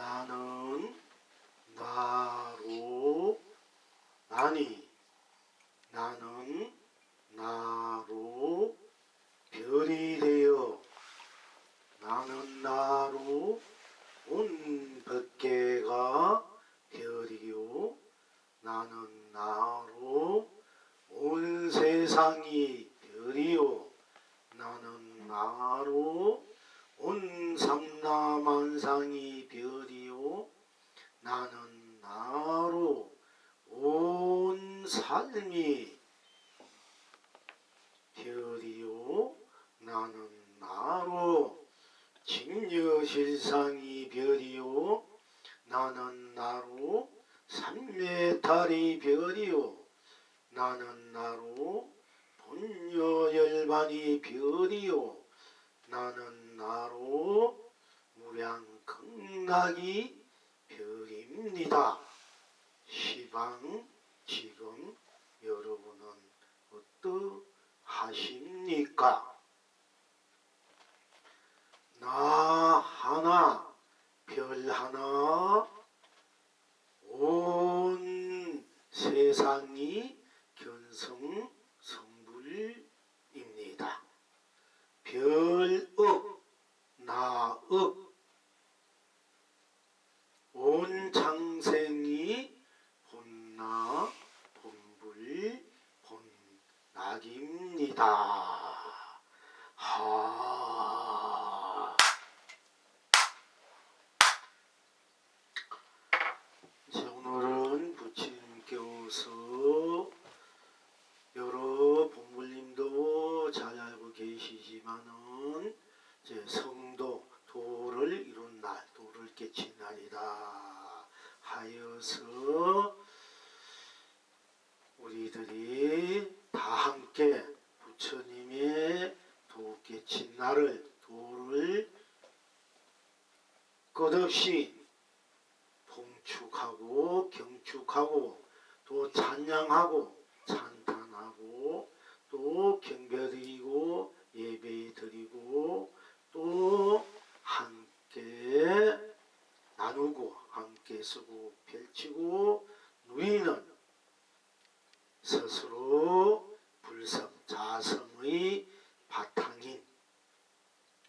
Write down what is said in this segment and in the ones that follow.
나는 나로 나니 나는 나로 별이 되어 나는 나로 온 백개가 별이요 나는 나로 온 세상이 별이요 나는 나로 온 삼라만상이 별이요 나는 나로 온 삶이 별이요 나는 나로 직녀실상이 별이요 나는 나로 삼매탈이 별이요 나는 나로 본녀열반이 별이요 나는 나로 무량극락이 별입니다. 시방 지금 여러분은 어떠하십니까? 나 하나 별 하나 온 세상이 견성성불입니다. 별억 나억 온 장생이 본나 본불 본낙입니다. 오늘은 부처님께서 여러 본불님도 잘 알고 계시지만은 이제 성도 도를 이룬 날, 도를 깨친 날이다 하여서 우리들이 다 함께 부처님의 도 깨친 날을 도를 끝없이 봉축하고 경축하고 또 찬양하고 찬탄하고 또 경배드리고 예배드리고 또 함께 나누고 함께 쓰고 펼치고 누리는 스스로 불성 자성의 바탕인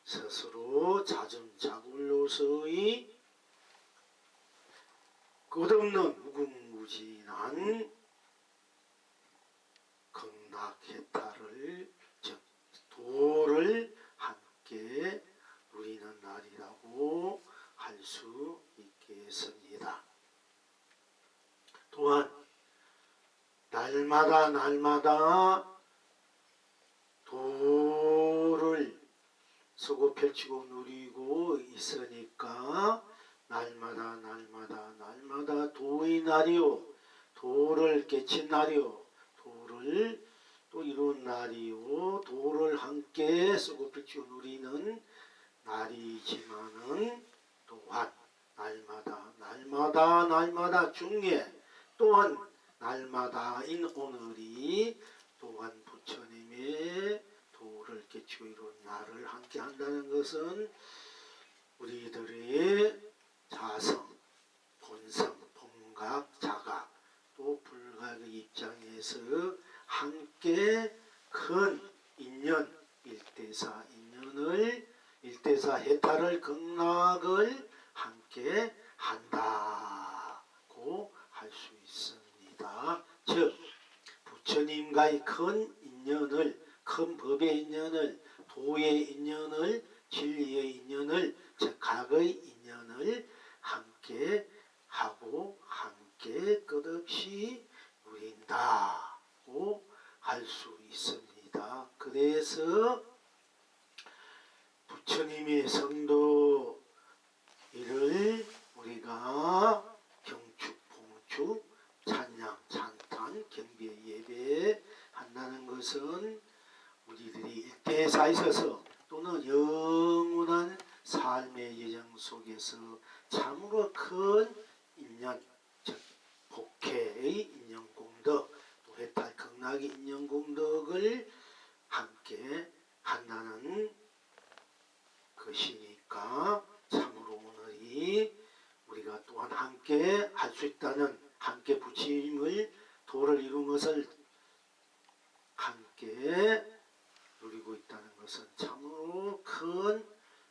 스스로 자존자굴로서의 끝없는 무궁무진한 극락해탈을 즉 도를 함께 누리는 날이라고 할 수 있겠습니다. 또한 날마다 도를 쓰고 펼치고 누리고 있으니까 날마다 도의 날이요 도를 깨친 날이요 도를 또 이룬 날이요 도를 함께 쓰고 펼치고 누리는 날이지만은 또한 날마다 중에 또한 날마다인 오늘이 또한 부처님의 도를 깨치고 이룬 날을 함께 한다는 것은 우리들의 자성, 본성, 본각, 자각 또 불각의 입장에서 함께 큰 인연, 일대사 인연을 일대사 해탈을 극락을 함께 한다고 할 수 있습니다. 즉 부처님과의 큰 인연을 큰 법의 인연을 도의 인연을 진리의 인연을 즉 각의 인연을 함께 하고 함께 끝없이 누린다고 할 수 있습니다. 그래서 부처님의 성도 일을 우리가 경축, 봉축, 찬양, 찬탄, 경배, 예배 한다는 것은 우리들이 일대사에 있어서 또는 영원한 삶의 여정 속에서 참으로 큰 인연, 즉 복회의 인연功德, 또 해탈 극락의 인연功德을 함께 한다는 것이니까 참으로 오늘이 함께 누리고 있다는 것은 참으로 큰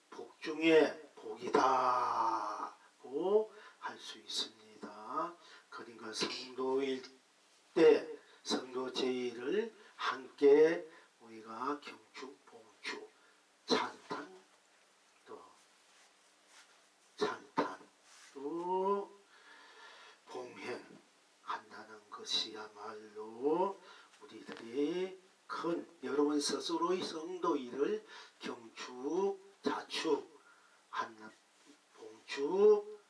복 중에 복이다고 할 수 있습니다. 그러니까 성도일 때 성도 제의를 함께 우리가 경축, 봉축, 찬탄, 또 봉행한다는 것이야말로 우리들이 큰 여러분 스스로의 성도일을 경축, 자축, 봉축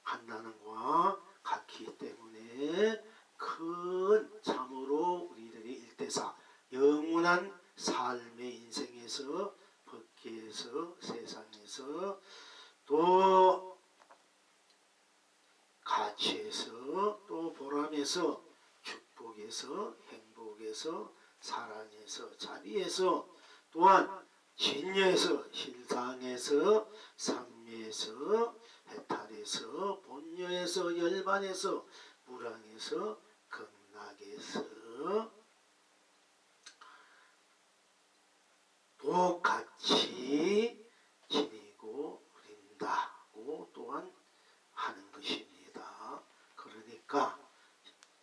한다는 것과 같기 때문에 큰 참으로 우리들이 일대사 영원한 삶의 인생에서 법계에서 세상에서 또 가치에서 또 보람에서 축복에서 행복에서 사랑에서 자비에서 또한 진여에서 실상에서 삼미에서 해탈에서 본여에서 열반에서 무랑에서 극락에서 똑같이 지니고 누린다고 또한 하는 것입니다. 그러니까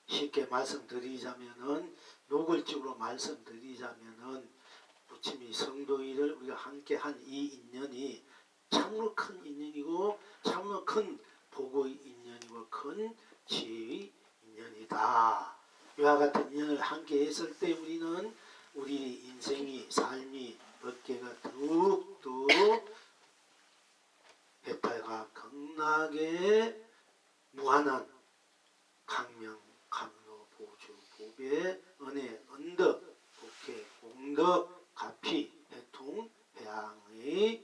쉽게 말씀드리자면은 노골적으로 말씀드리자면은 부처님이 성도일을 우리가 함께 한 이 인연이 참으로 큰 인연이고 참으로 큰 복의 인연이고 큰 지혜의 인연이다. 이와 같은 인연을 함께 했을 때 우리는 우리 인생이 삶이 어깨가 뚝뚝 해탈과 극락의 무한한 강명, 감로, 보주, 보배, 은혜, 언덕, 복회, 공덕, 가피, 해통, 해양의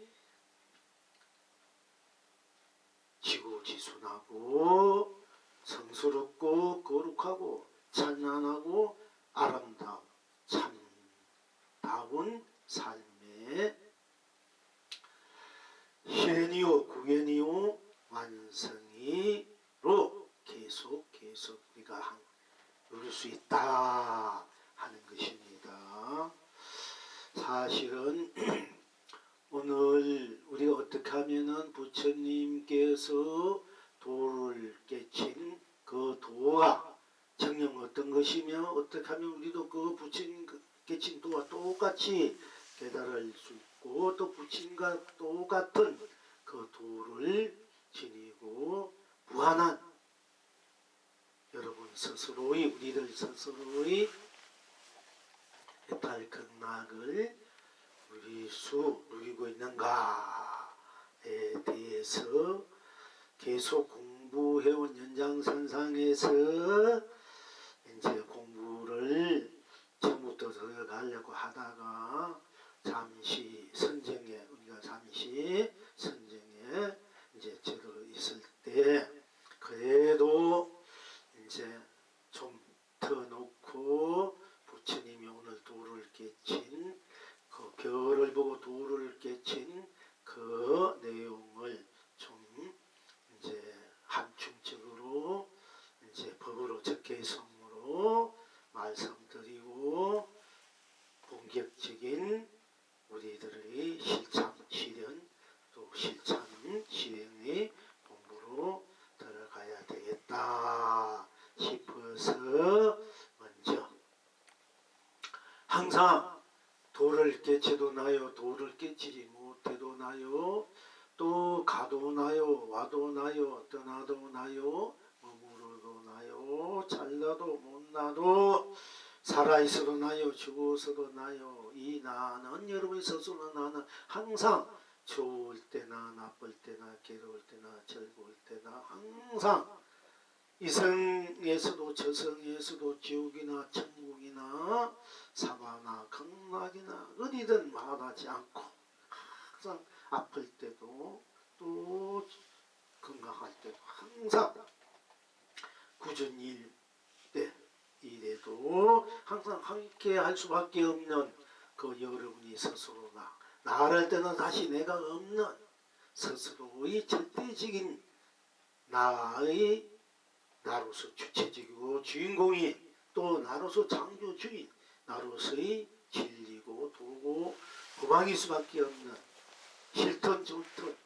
지고지순하고 성스럽고 거룩하고 찬란하고 아름다운 참다운 삶의 실현이요 구현이요 완성이로 계속 우리가 누릴 수 있다 하는 것입니다. 사실은 오늘 우리가 어떻게 하면은 부처님께서 도를 깨친 그 도가 정녕 어떤 것이며 어떻게 하면 우리도 그 부처님 깨친 도와 똑같이 깨달을 수 있고 또 부처님과 똑같은 그 도를 지니고 무한한 여러분 스스로의 우리들 스스로의 해탈 극락을 누리고 있는가에 대해서 계속 공부해온 연장선상에서 이제 공부를 처음부터 들어가려고 하다가 잠시 선정에 우리가 잠시 선정에 이제 들어 있을 때 그래도 이제 좀 더 놓고 부처님이 오늘 도를 깨친 그 별을 보고 도를 깨친 그 내용을 좀 이제 함축적으로 이제 법으로 적개성으로 말씀드리고 본격적인 우리들의 실천 실현 또 실천 실행의 공부로 들어가야 되겠다 싶어서 먼저 항상 도를 깨쳐도 나요 도를 깨치지 못해도 나요 또 가도 나요 와도 나요 떠나도 나요 머무르도 나요 잘나도 못나도 살아있어도 나요 죽어서도 나요 이 나는 여러분이 스스로 나는 항상 좋을 때나 나쁠 때나 괴로울 때나 즐거울 때나 항상 이성에서도 저성에서도 지옥이나 천국이나 사바나 극락이나 어디든 말하지 않고 항상 아플 때도 또 건강할 때도 항상 굳은 일 때 이래도 항상 함께 할 수밖에 없는 그 여러분이 스스로 나를 때는 다시 내가 없는 스스로의 절대적인 나로서 주체적이고 주인공이 또 나로서 창조주인 나로서의 진리고 도고 후방일 수밖에 없는 싫든 좋든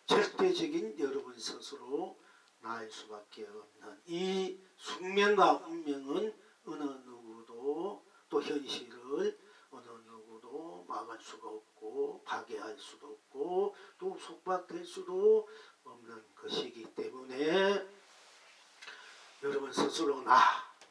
절대적인 여러분 스스로 나일 수밖에 없는 이 숙명과 운명은 어느 누구도 또 현실을 어느 누구도 막을 수가 없고 파괴할 수도 없고 또 속박될 수도 없는 것이기 때문에 여러분 스스로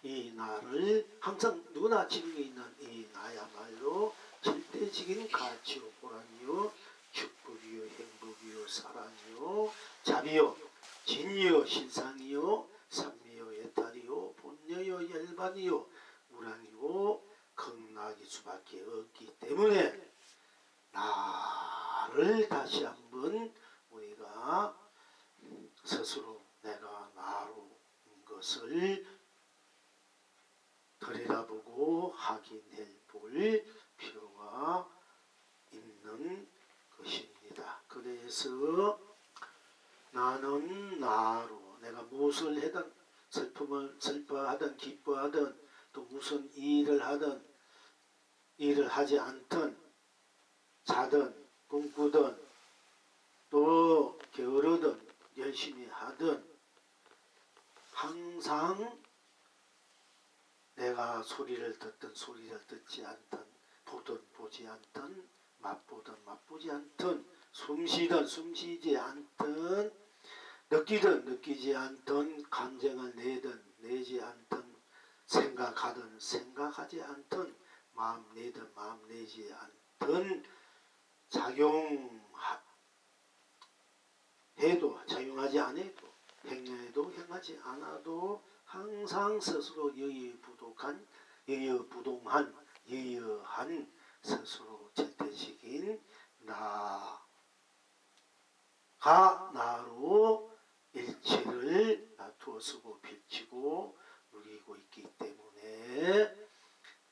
이 나를 항상 누구나 지니고 있는 이 나야말로 절대적인 가치요 보람이요 축복이요 행복이요 사랑이요 자비요 진리요 신상이요 삼미요 예탈이요 본녀요 열반이요 우량이요 극락일 수밖에 없기 때문에 나를 다시 한번 우리가 스스로 내가 나로 것을 들여다보고 확인해 볼 필요가 있는 것입니다. 그래서 나는 나로 내가 무엇을 하든 슬퍼하든 기뻐하든 또 무슨 일을 하든 일을 하지 않든 자든 꿈꾸든 또 게으르든 열심히 하든 항상 내가 소리를 듣든 소리를 듣지 않든 보든 보지 않든 맛보든 맛보지 않든 숨쉬든 숨쉬지 않든 느끼든 느끼지 않든 감정을 내든 내지 않든 생각하든 생각하지 않든 마음 내든 마음 내지 않든 작용하지 않아도 행해도 행하지 않아도 항상 스스로 여유부동한 여유한 스스로 절대적인 나가 나로 일체를 놔두어쓰고 비치고 누리고 있기 때문에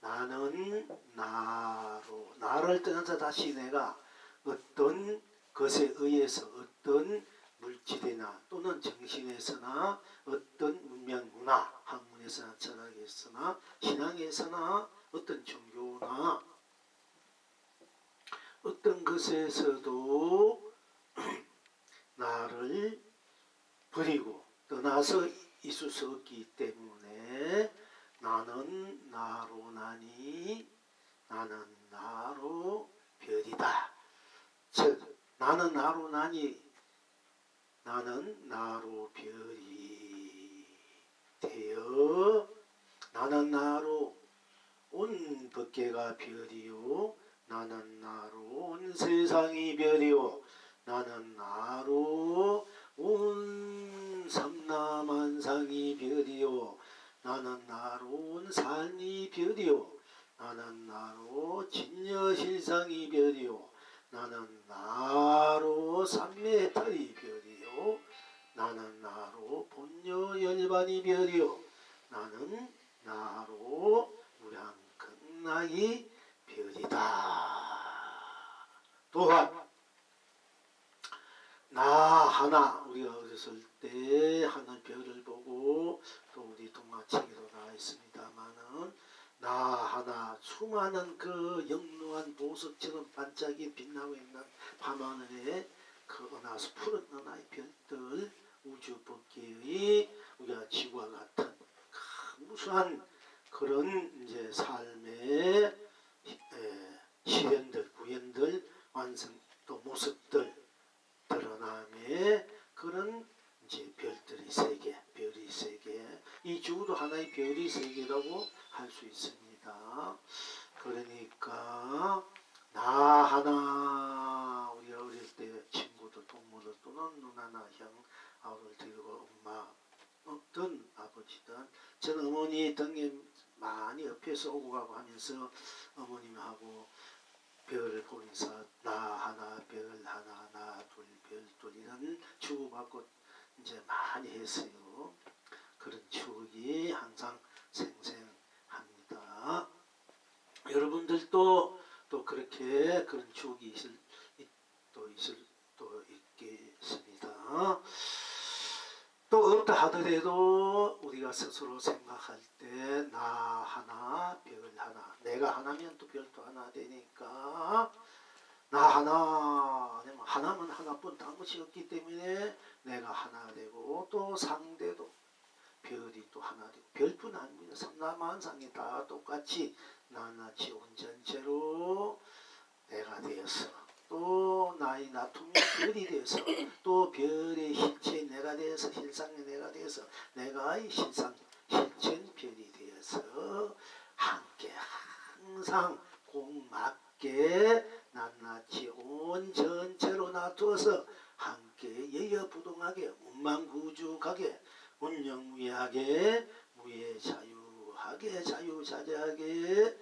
나는 나로 나를 떠나서 다시 내가 어떤 것에 의해서 어떤 물질이나 또는 정신에서나 어떤 문명 문화 학문에서나 철학에서나 신앙에서나 어떤 종교나 어떤 것에서도 나를 버리고 떠나서 있을 수 없기 때문에 나는 나로 나니 나는 나로 별이다. 즉 나는 나로 나니 나는 나로 별이 되어 나는 나로 온 법계가 별이요 나는 나로 온 세상이 별이요 나는 나로 온 삼라만상이 별이요 나는 나로 온 삶이 별이요 나는 나로 진여실상이 별이요 나는 나로 삼매탈이 별이요 나는 나로 본여열반이 별이요 나는 나로 무량극락이 별이다. 또한 나 하나 우리가 어렸을 때 하늘 별을 보고 또 우리 동화책에도 나와 있습니다마는 나 하나 수많은 그 영롱한 보석처럼 반짝이 빛나고 있는 밤하늘에 그 은하수 푸른 은하의 별들 우주 법계의 우리가 지구와 같은 무수한 그런 이제 삶의 시련들 구현들 완성 또 모습들 드러남의 그런 이제 별들이 세계, 별이 세계, 이 지구도 하나의 별이 세계라고 할 수 있습니다. 그러니까 나 하나 우리가 어릴 때 친구들, 동무들 또는 누나나 형, 아우를 데리고 엄마 어떤 아버지든 저는 어머니 등에 많이 옆에서 오고 가고 하면서 어머님하고 별을 보면서 나 하나 별 하나 나 둘 별 둘 이런 주고받고 이제 많이 했어요. 그런 추억이 항상 생생합니다. 여러분들도 또 그렇게 그런 추억이 있겠습니다. 또 없다 하더라도 우리가 스스로 생각할 때 나 하나 별 내가 하나면 또 별도 하나 되니까 나 하나 되면 하나면 하나뿐 다른 것이 없기 때문에 내가 하나 되고 또 상대도 별이 또 하나 되고 별뿐 아닙니다. 삼라만상이 다 똑같이 낱낱이 온전체로 내가 되어서 또 나의 나툼이 별이 되어서 또 별의 실체인 내가 되어서 실상의 내가 되어서 내가의 실상 실체인 별이 되어서 함께 항상 공 맞게 낱낱이 온 전체로 놔두어서 함께 여여부동하게 운만구죽하게 운영무예하게 무예자유하게 자유자재하게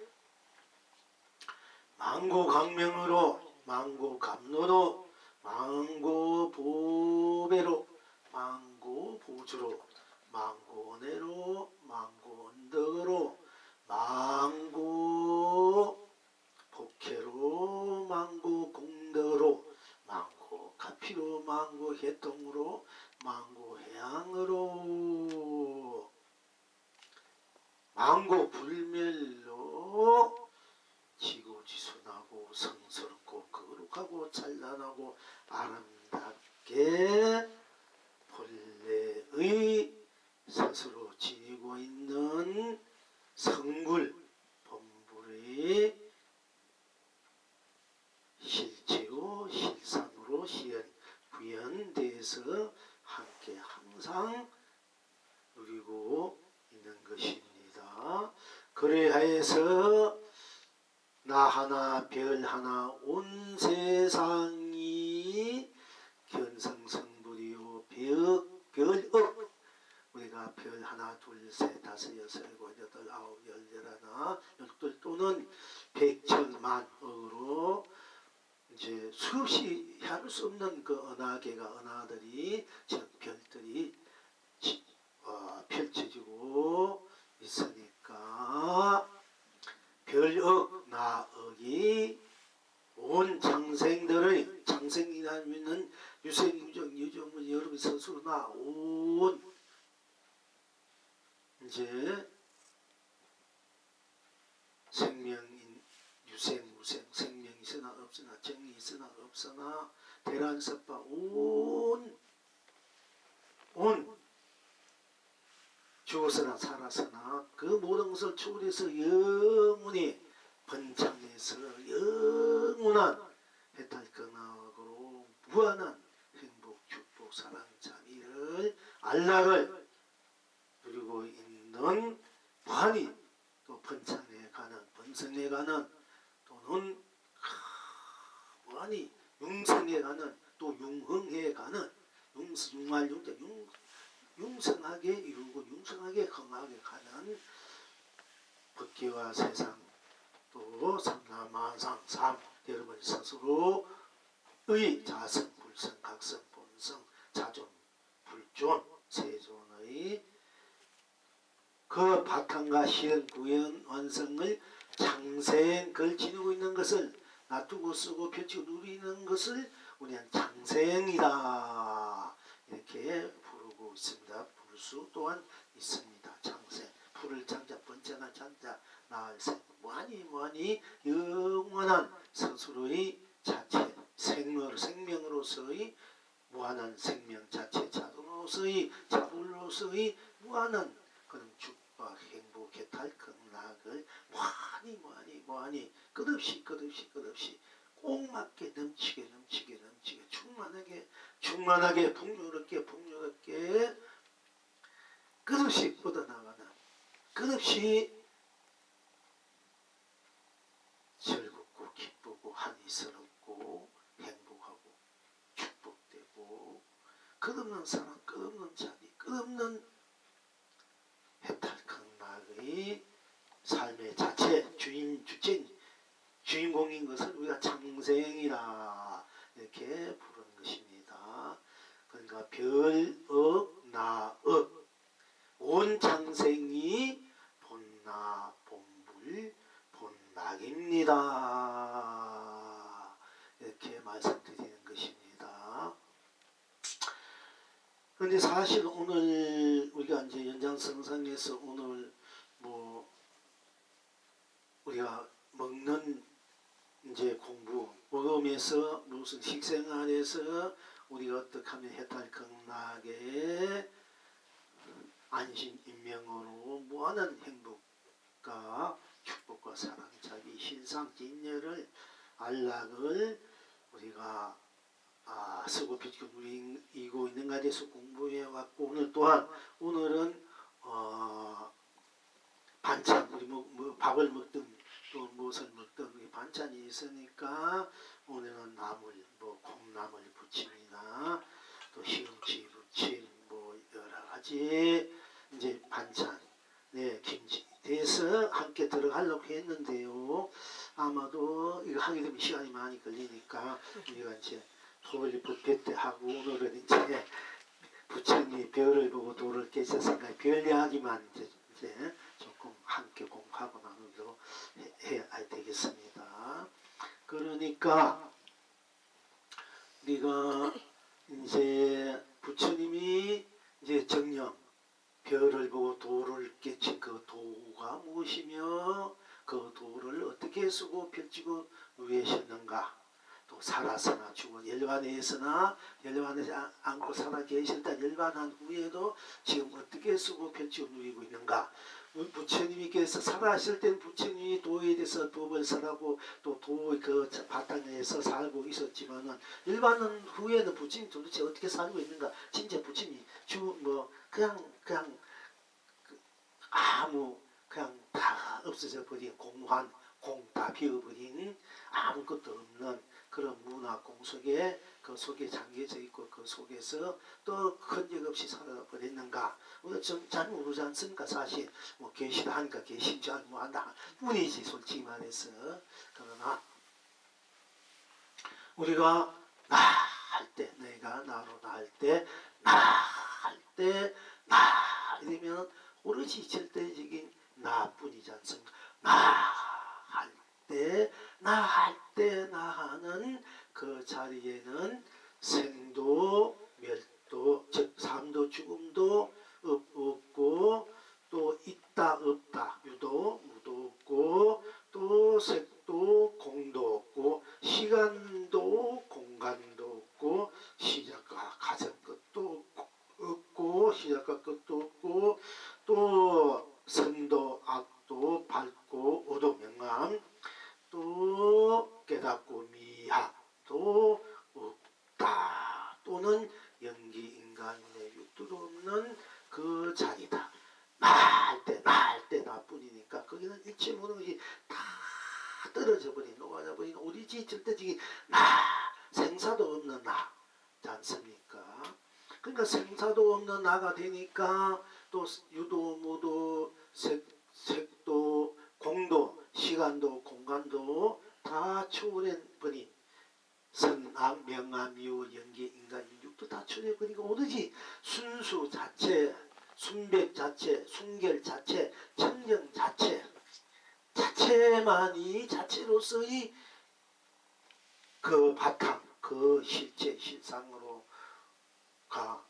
망고강명으로 망고감로로 망고보배로 망고보주로 망고원해로 망고언덕으로 망고복회로 망고공덕으로 망고가피로 망고해통으로 망고해양으로 망고불멸로 지고지순하고 성스럽고 거룩하고 찬란하고 아름답게 본래의 스스로 지니고 있는 성불 본불의 실체요 실상으로 구현돼서 함께 항상 누리고 있는 것입니다. 그래야해서 나 하나 별 하나 온 세상이 견성성불이요 별억 우리가 별 하나 둘 셋 다섯 여섯 일곱 여덟 아홉 열 열하나 열둘 또는 백천만억으로 이제 수없이 할 수 없는 그 은하계가 은하들이 즉 별들이 펼쳐지고 있으니까 별억 나억이 온 창생들의 창생이라면은 유생유정 유정은 여러분 스스로 나온 이제 생명인 유생무생 생명이 있으나 없으나 정이 있으나 없으나 대란섭바 온 죽었으나 살았으나 그 모든 것을 초월해서 영원히 번창해서 영원한 해탈근학으로 무한한 행복, 축복, 사랑, 자비를 안락을 누리고 있는 무한히 또 번창해가는 번성해가는 또는 무한히 융성해가는 또 융흥해가는 융성하게 이루고 융성하게 흥하게 가는 법계와 세상 또 삼라만상 삶 여러분 스스로의 자성, 불성, 각성, 본성, 자존, 불존, 세존의 그 바탕과 실현, 구현, 완성을 창생 그걸 지니고 있는 것을 놔두고 쓰고 펼치고 누리는 것을 우리는 창생이다 이렇게 부르고 있습니다. 부를 수 또한 있습니다. 창생, 풀을 창자, 번창한 창자, 나을 생, 무한히 영원한 스스로의 자체, 생명으로서의 무한한 생명 자체, 자동으로서의 자불로서의 무한한 그런 축복, 행복, 개탈, 극락을 무한히 끝없이 꼭 맞게 넘치게 충만하게 풍요롭게 끝없이 뻗어나가는 끝없이 즐겁고 기쁘고 한이스럽고 행복하고 축복되고 끝없는 사랑, 끝없는 자비, 끝없는 해탈 극락의 삶의 자체 주인공인 것을 우리가 창생이라 이렇게 부르는 것입니다. 그러니까 별억 나억 온 창생이 본나 본불 본락입니다. 이렇게 말씀드리는 것입니다. 그런데 사실 오늘 우리가 이제 연장성상에서 오늘 우리가 먹는 이제 공부, 먹으면서 무슨 식생활에서 우리가 어떻게 하면 해탈 극락에 안심인명으로 무한한 행복과 축복과 사랑, 자기 신상 진여를 안락을 우리가 쓰고 펴지고 누리고 있는 가운데서 공부해 왔고, 오늘 또한 오늘은 반찬, 우리 뭐 밥을 먹든 또 무엇을 먹든 반찬이 있으니까 오늘은 나물, 뭐 콩나물 부침이나 또 시금치 부침, 뭐 여러 가지 이제 반찬, 네, 김치 돼서 함께 들어가려고 했는데요. 아마도 이거 하게 되면 시간이 많이 걸리니까 우리가 이제 소리 붓대 때 하고, 오늘은 이제 부처님이 별을 보고 도를 깨셨으니까 별 이야기만 이제 조금 함께 공부하고 나누기로 해야 되겠습니다. 그러니까 우리가 이제 부처님이 이제 정령 별을 보고 도를 깨친 그 도가 무엇이며 그 도를 어떻게 쓰고 펼치고 누리셨는가, 또 살아서나 죽은 열반에서나 열반에 안고 살아 계실 때 열반한 후에도 지금 어떻게 쓰고 펼치고 누리고 있는가. 부처님께서 살아하실 때는 부처님이 도에 대해서 법을 설하고 또 도의 그 바탕에서 살고 있었지만은 열반한 후에는 부처님 도대체 어떻게 살고 있는가. 진짜 부처님이 뭐 그냥 아무 그냥 다 없어져 버린 공환, 공 다 비어버린 아무것도 없는 그런 문화공 속에 그 속에 잠겨져 있고 그 속에서 또 흔적 없이 살아버렸는가. 우리가 좀 잘 모르지 않습니까? 사실 뭐 계시다 하니까 계신 줄 알고 한다 뿐이지, 솔직히 말해서. 그러나 우리가 나 할 때, 내가 나로 나 할 때, 나 할 때, 나 이러면 오로지 절대적인 나뿐이지 않습니까? 나 할 때, 나 할 때, 나 하는 그 자리에는 생도, 멸도, 즉 삶도 죽음도 없고, 또 있다 없다, 유도, 무도 없고, 또 색도 공도 없고, 시간도 공간도 없고, 시작과 가장 끝도 없고, 시작과 끝도 없고, 또 선도 악도 밝고 오도 명암, 또 깨닫고 미학도 없다. 또는 연기 인간의 육도도 없는 그 자리다. 나 할 때, 나 할 때 나뿐이니까 거기는 일체 모든 것이 다 떨어져 버린, 녹아져 버린 오리지 절대적인 나, 생사도 없는 나지 않습니까? 그러니까 생사도 없는 나가 되니까 또 유도, 무도, 색도, 공도, 시간도, 공간도 다 초월해버린 선악, 명암, 미호, 연계, 인간, 인육도 다 초월해버리고 오로지 순수 자체, 순백 자체, 순결 자체, 청정 자체, 자체만이 자체로서의 그 바탕, 그 실체, 실상으로 가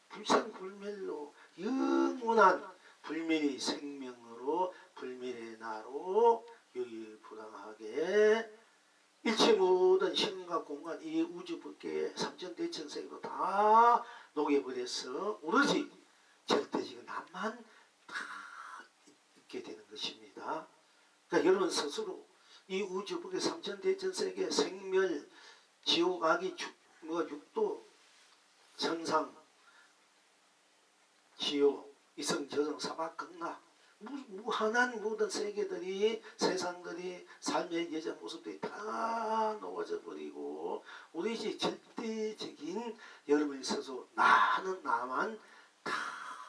불생불멸로 영원한 불멸의 생명으로 불멸의 나로 유일불황하게 일체 모든 시간과 공간 이 우주 밖에 삼천대천세계로 다 녹여버려서 오로지 절대적인 나만 다 있게 되는 것입니다. 그러니까 여러분 스스로 이 우주 밖에 삼천대천세계 생멸, 지옥, 악이, 육도, 천상, 지옥, 이성, 저성, 사박, 극락 무한한 모든 세계들이, 세상들이, 삶의 예전 모습들이 다 놓아져 버리고 오로지 절대적인 여러분이 스스로 나는 나만 다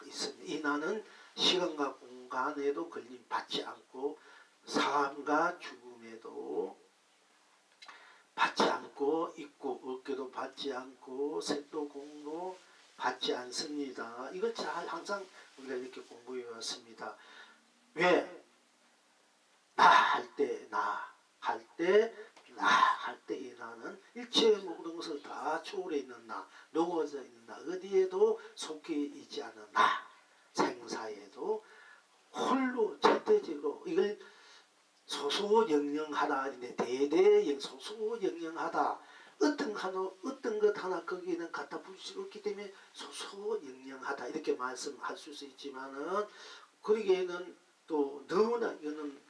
있습니다. 이 나는 시간과 공간에도 걸림받지 않고 삶과 죽음에도 받지 않고 있고 없게도 받지 않고 색도 공도 받지 않습니다. 이걸 잘 항상 우리가 이렇게 공부해 왔습니다. 왜? 나 할 때, 나 할 때, 나 할 때 이 나는 일체의 모든 것을 다 초월해 있는 나, 녹아져 있는 나, 어디에도 속해 있지 않은 나, 생사에도 홀로 절대적으로 이걸 소소영영하다. 대대영 소소영영하다. 어떤 것 하나 거기에는 갖다 붙일 수 없기 때문에 소소영영하다 이렇게 말씀할 수 있지만은 거기에는 또 너무나 이거는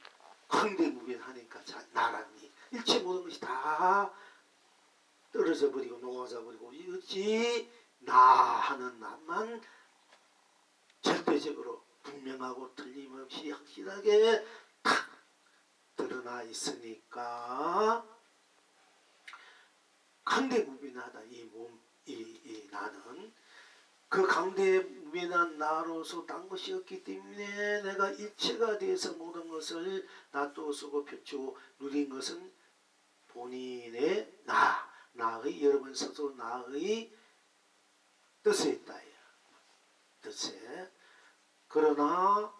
황대무변하니까 나란히 일체 모든 것이 다 떨어져 버리고 녹아져 버리고 어찌 나 하는 나만 절대적으로 분명하고 틀림없이 확실하게 탁 드러나 있으니까 강대무변하다. 이 나는 그 강대무변한 나로서 딴 것이 없기 때문에 내가 일체가 돼서 모든 것을 놔두고 펼치고 누린 것은 본인의 나의 여러분 스스로 나의 뜻에 있다. 뜻에. 그러나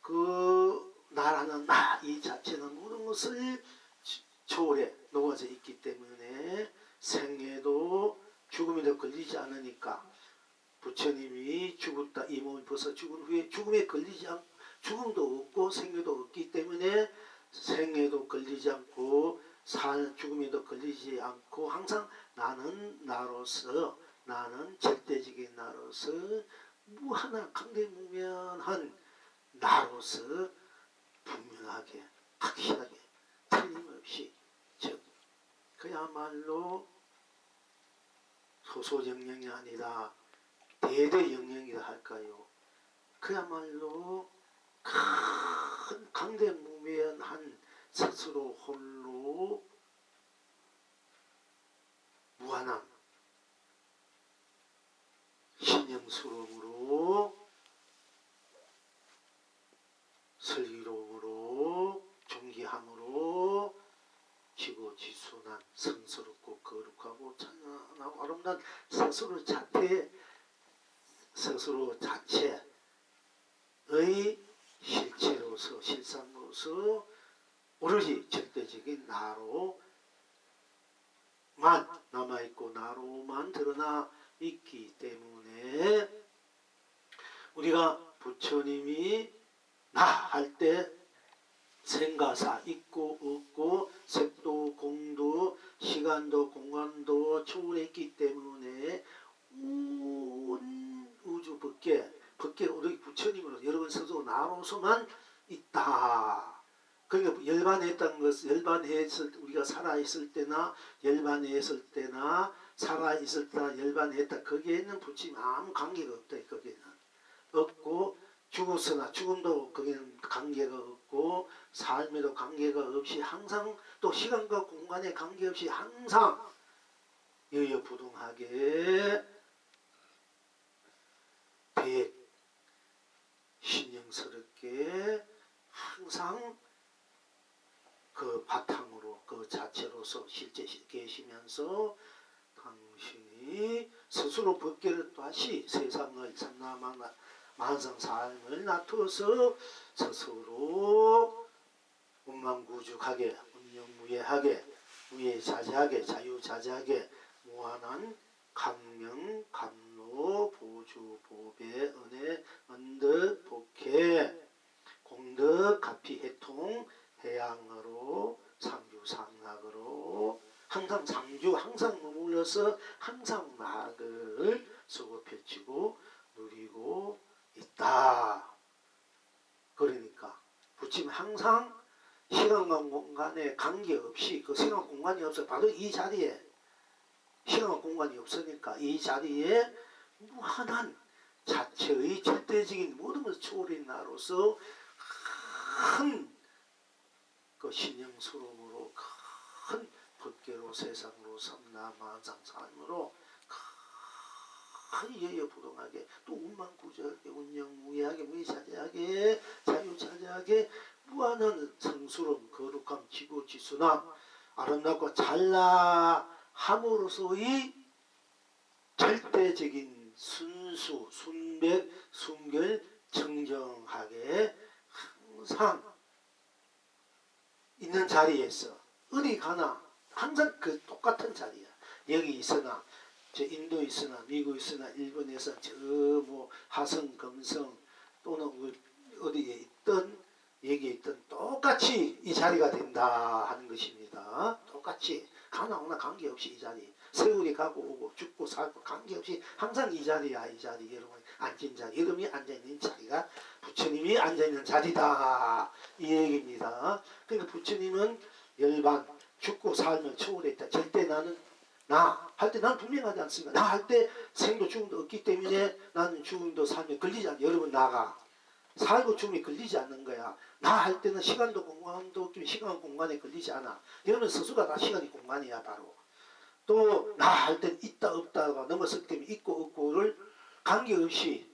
그 나라는 나 이 자체는 모든 것을 초월해 녹아져 있기 때문에 생에도 죽음에도 걸리지 않으니까 부처님이 죽었다 이 몸을 벗어 죽은 후에 죽음에 걸리지 않고 죽음도 없고 생에도 없기 때문에 생에도 걸리지 않고 죽음에도 걸리지 않고 항상 나는 나로서 나는 절대적인 나로서 무한한 강대무변한 나로서 분명하게 확실하게 틀림없이 즉 그야말로 소소영영이 아니라 대대영영이라 할까요? 그야말로 큰 강대무변한 스스로 홀로 무한한 신령스러움으로 슬기로움으로 존귀함으로 지고지순한 성스럽고 거룩하고 찬란하고 아름다운 스스로 자체의 실체로서 실상으로서 오로지 절대적인 나로만 남아있고 나로만 드러나 있기 때문에 우리가 부처님이 나 할 때 생가사 있고 없고 색도 공도 시간도 공간도 초월했기 때문에 온 우주 밖에 우리 부처님으로 여러분 스스로 나로서만 있다. 그러니까 열반했다는 것은 열반했을 우리가 살아있을 때나 열반했을 때나 살아있을 때나 열반했다. 거기에는 부처님 아무 관계가 없다. 거기에는 없고 죽었으나 죽음도 거기는 관계가 없고 삶에도 관계가 없이 항상 또 시간과 공간에 관계없이 항상 여여부동하게 신령스럽게 항상 그 바탕으로 그 자체로서 실제 계시면서 당신이 스스로 법계를 다시 세상을 만상 삶을 놔두어서 스스로 운만구죽하게 운영무예하게 무예자재하게 자유자재하게 무한한 강명 감로 보주 보배 은혜 언덕 복회 공덕 가피 해통 해양으로 상주상락으로 항상 머물러서 항상 낙을 쓰고 펼치고 누리고 있다. 그러니까 부처님 항상 시간과 공간에 관계없이 그 시간 공간이 없어 바로 이 자리에 시간과 공간이 없으니까 이 자리에 무한한 자체의 절대적인 모든 것을 초월한 나로서 큰 그 신령스러움으로 큰 법계로 세상으로 삼라만상 삶으로 큰 여여부동하게 또 운만구적하게 운영무예하게 무예자재하게 자유자재하게 무한한 성스러움 거룩함 지고지순함 아름답고 찬란함으로서의 절대적인 순수 순백 순결 청정하게 항상 있는 자리에서 어디 가나 항상 그 똑같은 자리야. 여기 있으나 저 인도에 있으나 미국에 있으나 일본에서 저 뭐 하성 금성 또는 어디에 있던 얘기했던 똑같이 이 자리가 된다 하는 것입니다. 똑같이 가나오나 관계없이 이 자리, 세월이 가고 오고 죽고 살고 관계없이 항상 이 자리야. 이 자리, 여러분 앉은 자리, 여러분이 앉아있는 자리가 부처님이 앉아있는 자리다 이 얘기입니다. 그러니까 부처님은 열반 죽고 삶을 초월했다. 절대 나는 나 할 때 난 분명하지 않습니까? 나 할 때 생도 죽음도 없기 때문에 나는 죽음도 삶에 걸리지 않아. 여러분 나가 살고 죽음에 걸리지 않는 거야. 나 할 때는 시간도 공간도 없기 시간 공간에 걸리지 않아. 여러분 스스로가 다 시간이 공간이야 바로. 또 나 할 땐 있다 없다가 넘어섰기 때문에 있고 없고를 관계없이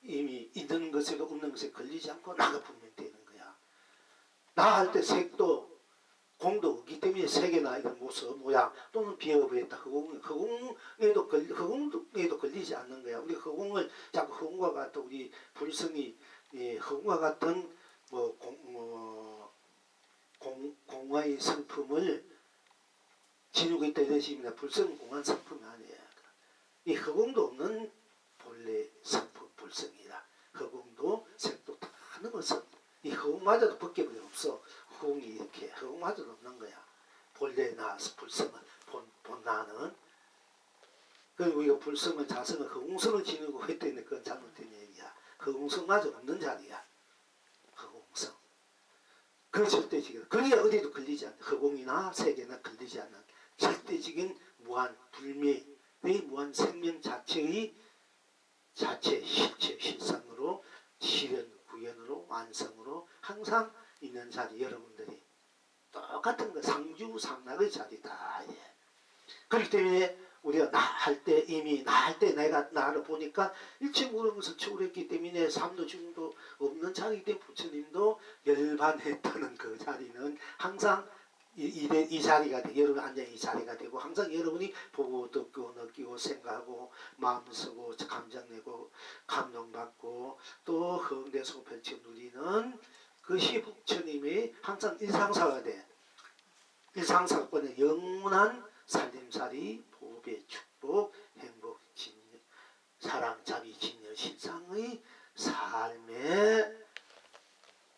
이미 있는 것에도 없는 것에 걸리지 않고 나가 분명되는 거야. 나 할 때 색도 공도 없기 때문에 색이나 이런 모습, 모양 또는 비어버렸다. 허공에도 걸리지 않는 거야. 우리 허공을 자꾸 허공과 같은 우리 불성이 허공과 같은 공화의 성품을 지니고 있다 이런 식입니다. 불성은 공한 성품이 아니에요. 이 허공도 없는 본래 성품 불성이다. 허공도 색도 다 넘어서 이 허공마저도 벗겨버려 없어. 허공이 이렇게 허공마저도 없는 거야. 본래 나 불성은 본 나는. 그리고 우리가 불성은 자성은 허공성을 지니고 했더니 그건 잘못된 얘기야. 허공성마저 없는 자리야. 허공성. 그 절대적인 그게 어디도 걸리지 않는 허공이나 세계나 걸리지 않는 절대적인 무한 불미의 무한 생명 자체의 자체 실체 실상으로 실현 구현으로 완성으로 항상 있는 자리 여러분들이 똑같은 거 상주상락의 자리다. 예. 그렇기 때문에 우리가 나 할 때 이미 나 할 때 내가 나를 보니까 일체 모르는 것을 초월했기 때문에 삶도 죽음도 없는 자리이기 때문에 부처님도 열반했다는 그 자리는 항상 이 자리가 돼. 여러분 앉아있는 이 자리가 되고 항상 여러분이 보고 듣고 느끼고 생각하고 마음 쓰고 감정 내고 감동받고 또 허응대소 펼쳐 누리는 그것이 부처님의 항상 일상사가 돼. 일상사건의 영원한 살림살이 보배 축복 행복 진여 사랑 자비 진여 신상의 삶의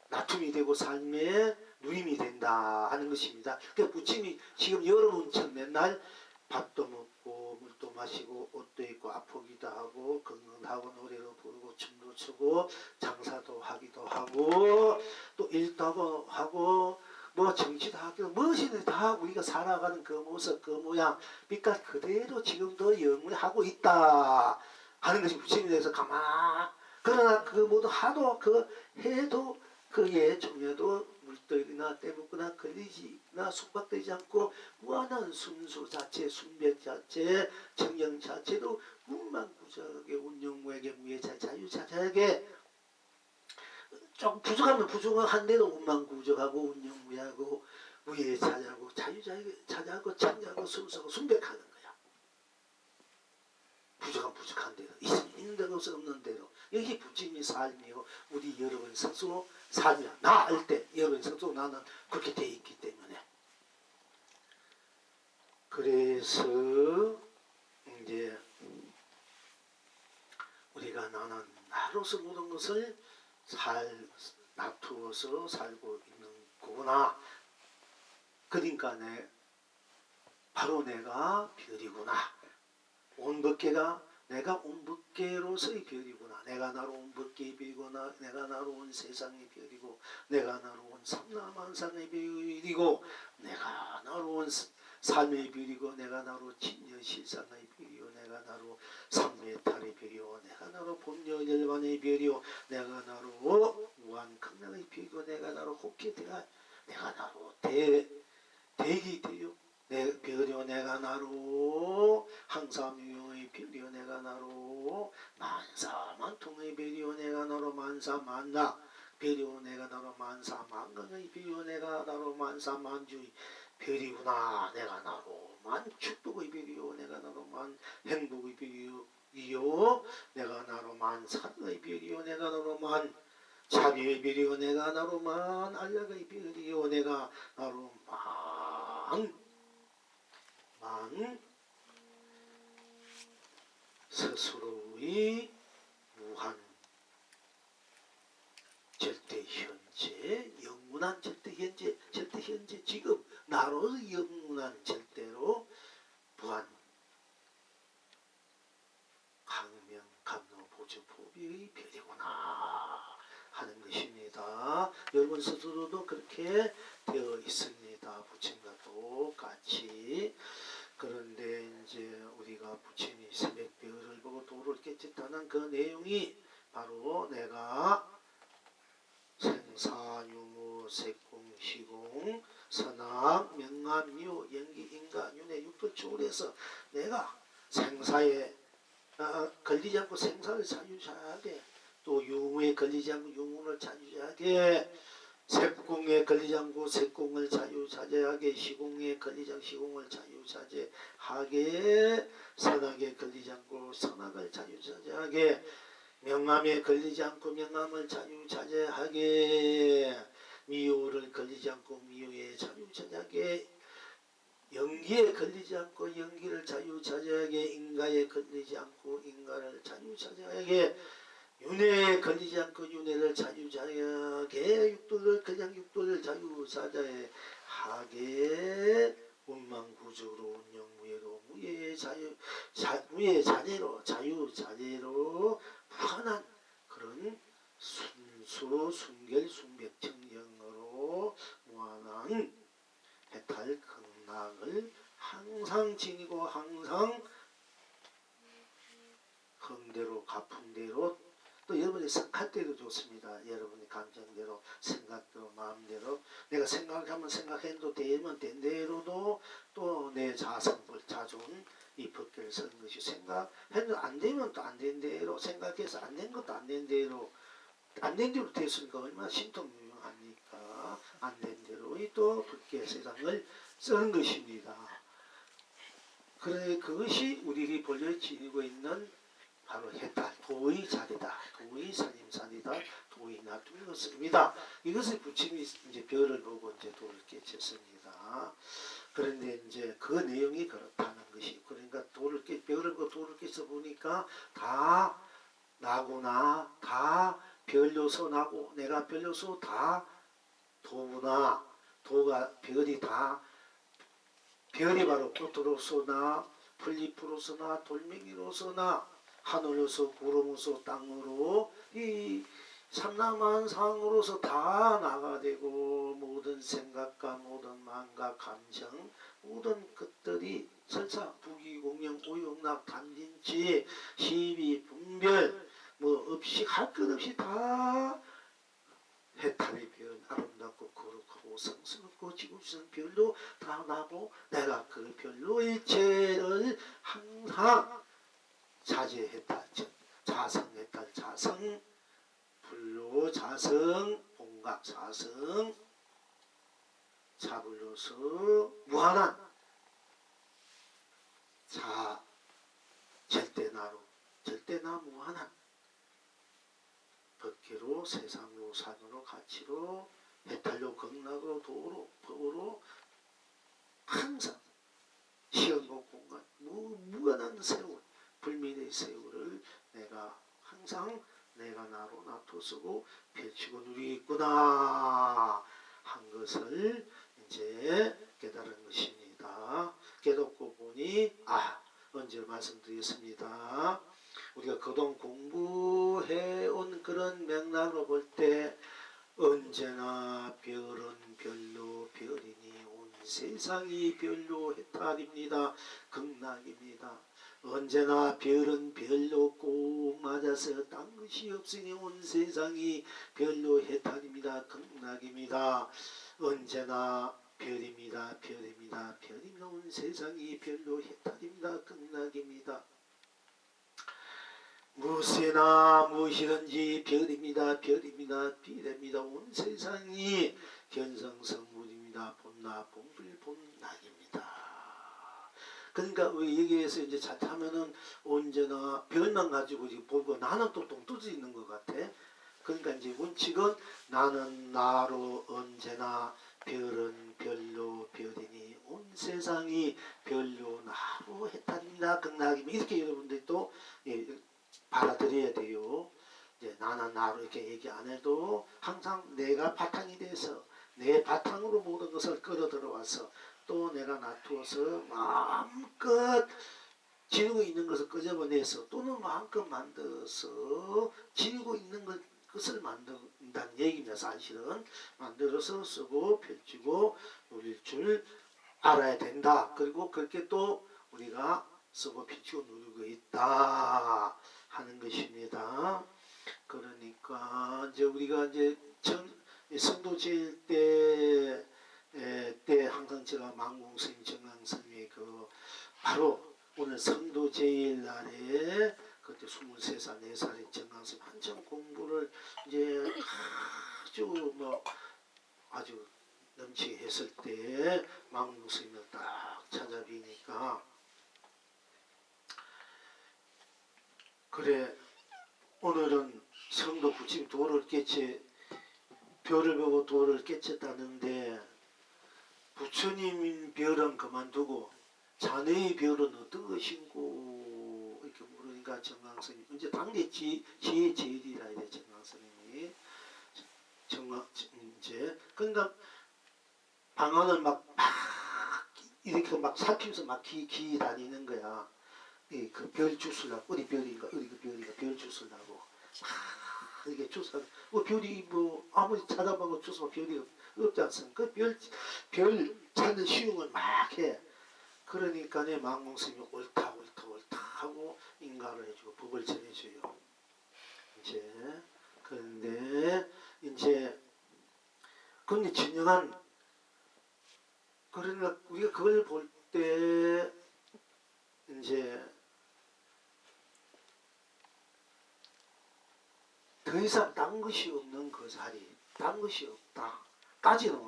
나툼이 되고 삶의 누림이 된다 하는 것입니다. 그러니까 부처님이 지금 여러분처럼 맨날 밥도 먹고 물도 마시고 옷도 입고 아프기도 하고 건강하고 노래도 부르고 춤도 추고 장사도 하기도 하고 또 일도 하고 뭐 정치도 하기도 무엇이든 다 우리가 살아가는 그 모습 그 모양 빛깔 그대로 지금도 영원히 하고 있다 하는 것이 부처님에 대해서 그러나 그 모두 하도 그 해도 그의 종에도 물떨이나 떼묻거나 걸리지나 숙박되지 않고 무한한 순수 자체 순백 자체 정령 자체도 문만구적하게 운영무에게 무예자 자유자재하게 좀 부족하면 부족한데도 운만구적하고 운영무하고 무예자재하고 자유자재하고 청자하고 순수하고 순백하는 거야. 부족한 대로 있는 대로 없는 대로 여기 부처님의 삶이고 우리 여러분 스스로 삶이야. 나 할 때 여러분 스스로 나는 그렇게 돼 있기 때문에 그래서 이제 우리가 나는 나로서 모든 것을 놔두어서 살고 있는 거구나. 그러니까 바로 내가 별이구나. 온 법계가 내가 온 법계로서의 별이구나. 내가 나로 온 법계의 별이구나. 내가 나로 온 세상의 별이고 내가 나로 온 삼라만상의 별이고 내가 나로 온 삶의 별이고 내가 나로 진여실상의 별이요 내가 나로 삼매탈의 별이요 내가 나로 본여열반의 별이요 내가 나로 무한극락의 별이고 내가 나로 혹해대가 내가 나로 대기대요 내 별이요 내가 나로 항사무용의 별이요 내가 나로 만사만통의 별이요 내가 나로 만사만락 별이요 내가 나로 만사만강의 별이요 내가 나로 만사만주의 별이구나. 내가 나로 만축복의 별이요 내가 나로 만행복의 별이요 내가 나로 만사랑의 별이요 내가 나로 만자비의 별이요 내가 나로 만안락의 별이요 내가 나로 스스로의 무한 절대 현재 현재, 영원한 절대 현재, 절대 현재 지금 나로서 영원한 절대로 부한 강명 감로 보조 포비의 별이구나 하는 것입니다. 여러분 스스로도 그렇게 되어 있습니다. 부처님과 똑같이. 그런데 이제 우리가 부처님이 새벽별을 보고 도를 깨쳤다는 그 내용이 바로 내가 생사유무 색공시공 선악 명암유 연기 인가 윤회 육도 초월해서 내가 생사에 걸리지 않고 생사를 자유자하게, 또 유무에 걸리지 않고 유무를 자유자하게, 색공에 걸리지 않고 색공을 자유자재하게, 시공에 걸리지 않고 시공을 자유자재하게, 선악에 걸리지 않고 선악을 자유자재하게, 명암에 걸리지 않고 명암을 자유자재하게, 미호를 걸리지 않고 미호에 자유자재하게, 연기에 걸리지 않고 연기를 자유자재하게, 인가에 걸리지 않고 인가를 자유자재하게, 윤회에 걸리지 않고 윤회를 자유자재하게, 육도를 그냥 육도를 자유자재하게, 운망구적으로 운영무예로 무예의 무예의 자재로 자유자재로 무한한 그런 순수 순결 순백청정으로 무한한 해탈 극락을 항상 지니고 항상 흥대로 가풍대로, 또 여러분이 생각할 때도 좋습니다. 여러분이 감정대로 생각대로 마음대로 내가 생각하면 생각해도 되면 된 대로도 또 내 자성불 자존 이 법계를 쓰는 것이, 생각해도 안 되면 또 안 된 대로 생각해서 안 된 것도 안 된 대로 안 된 대로 됐으니까 얼마나 신통유용합니까. 안 된 대로 또 법계 세상을 쓰는 것입니다. 그래 그것이 우리들이 본래 지니고 있는 바로 해탈 도의 자리다. 도의 살림살이다. 도의 놔두는 것입니다. 이것을 부처님이 이제 별을 보고 이제 도를 깨쳤습니다. 그런데 이제 그 내용이 그렇다는 것이, 그러니까 별을 보고 도를 깨쳐 보니까 다 나구나, 다 별로서 나고 내가 별로서 다 도구나, 도가 별이 다 별이 바로 꽃으로서 나 풀잎으로서 나 돌멩이로서 나 하늘로서 구름으로서 땅으로 이 삼라만상으로서 다 나가 되고, 모든 생각과 모든 마음과 감정 모든 것들이 설사 부귀공명 오용락 단진치 시비 분별 뭐 없이 할 것 없이 다 해탈의 별, 아름답고 거룩하고 성스럽고 지구주선 별로 다 나고, 내가 그 별로 일체를 항상 자제해탈, 자성해탈, 자성, 불로 자성, 봉각사성, 자불로서 무한한 자 절대나로, 절대나 무한한 법계로 세상로 산으로 가치로 해탈로 극락으로 도로 법으로 항상 시간과 공간 무한한 세월, 불멸의 세월을 내가 항상 내가 나로 놔두고 펼치고 누리겠구나 한 것을 이제 깨달은 것입니다. 깨닫고 보니 언제 말씀드렸습니다. 우리가 그동안 공부해온 그런 맥락으로 볼 때 언제나 별은 별로 별이니 온 세상이 별로 해탈입니다. 극락입니다. 언제나 별은 별로 꼭 맞아서 딴 것이 없으니 온 세상이 별로 해탈입니다. 극락입니다. 언제나 별입니다. 별입니다. 별입니다. 온 세상이 별로 해탈입니다. 극락입니다. 무엇이나 무엇이든지 별입니다. 별입니다. 비례입니다. 온 세상이 견성성물입니다. 본나 본불 본낙입니다. 그러니까 여기에서 이제 자타하면은 언제나 별만 가지고 보고 나는 또 똥뚜지 있는 것 같아. 그러니까 이제 원칙은 나는 나로 언제나 별은 별로 별이니 온 세상이 별로 나로 해탈입니다. 극락입니다. 이렇게 여러분들이 또 받아들여야 돼요. 이제 나는 나로 이렇게 얘기 안 해도 항상 내가 바탕이 돼서 내 바탕으로 모든 것을 끌어 들어와서 또 내가 놔두어서 마음껏 지니고 있는 것을 끄집어내서 또는 마음껏 만들어서 지니고 있는 것을 만든다는 얘기입니다. 사실은 만들어서 쓰고 펼치고 누릴 줄 알아야 된다. 그리고 그렇게 또 우리가 쓰고 펼치고 누리고 있다 하는 것입니다. 그러니까 이제 우리가 이제 성도제일 때 항상 제가 망공스님 정강스님의 그 바로 오늘 성도제일 날에 그때 23살 4살인 정강스님 한참 공부를 이제 아주 넘치게 했을 때 망공스님을 딱 찾아뵈니까 그래 오늘은 성도 부처님 도를 깨치 별을 보고 도를 깨쳤다는데 부처님 별은 그만두고 자네의 별은 어떤 것인고 이렇게 물으니까 정강스님이 이제 당대 지혜 제일이라 해야 돼. 정강스님이 이제 그러니까 방언을 막 이렇게 막 살피면서 막 기 다니는 거야. 그 별 주스라고 어디 별인가 어디 그 별인가 별 주스라고 이렇게 주스 별이 뭐 아무리 찾아봐도 주스가 별이 없지 않습니까? 별 찾는 쉬운 막 해. 그러니까 내 망공스님이 옳다 하고 인가를 해주고 법을 전해줘요. 이제 그런데 이제 근데 진정한 그러니까 우리가 그걸 볼 때 이제 더 이상 딴 것이 없는 그 자리, 딴 것이 없다. 까지는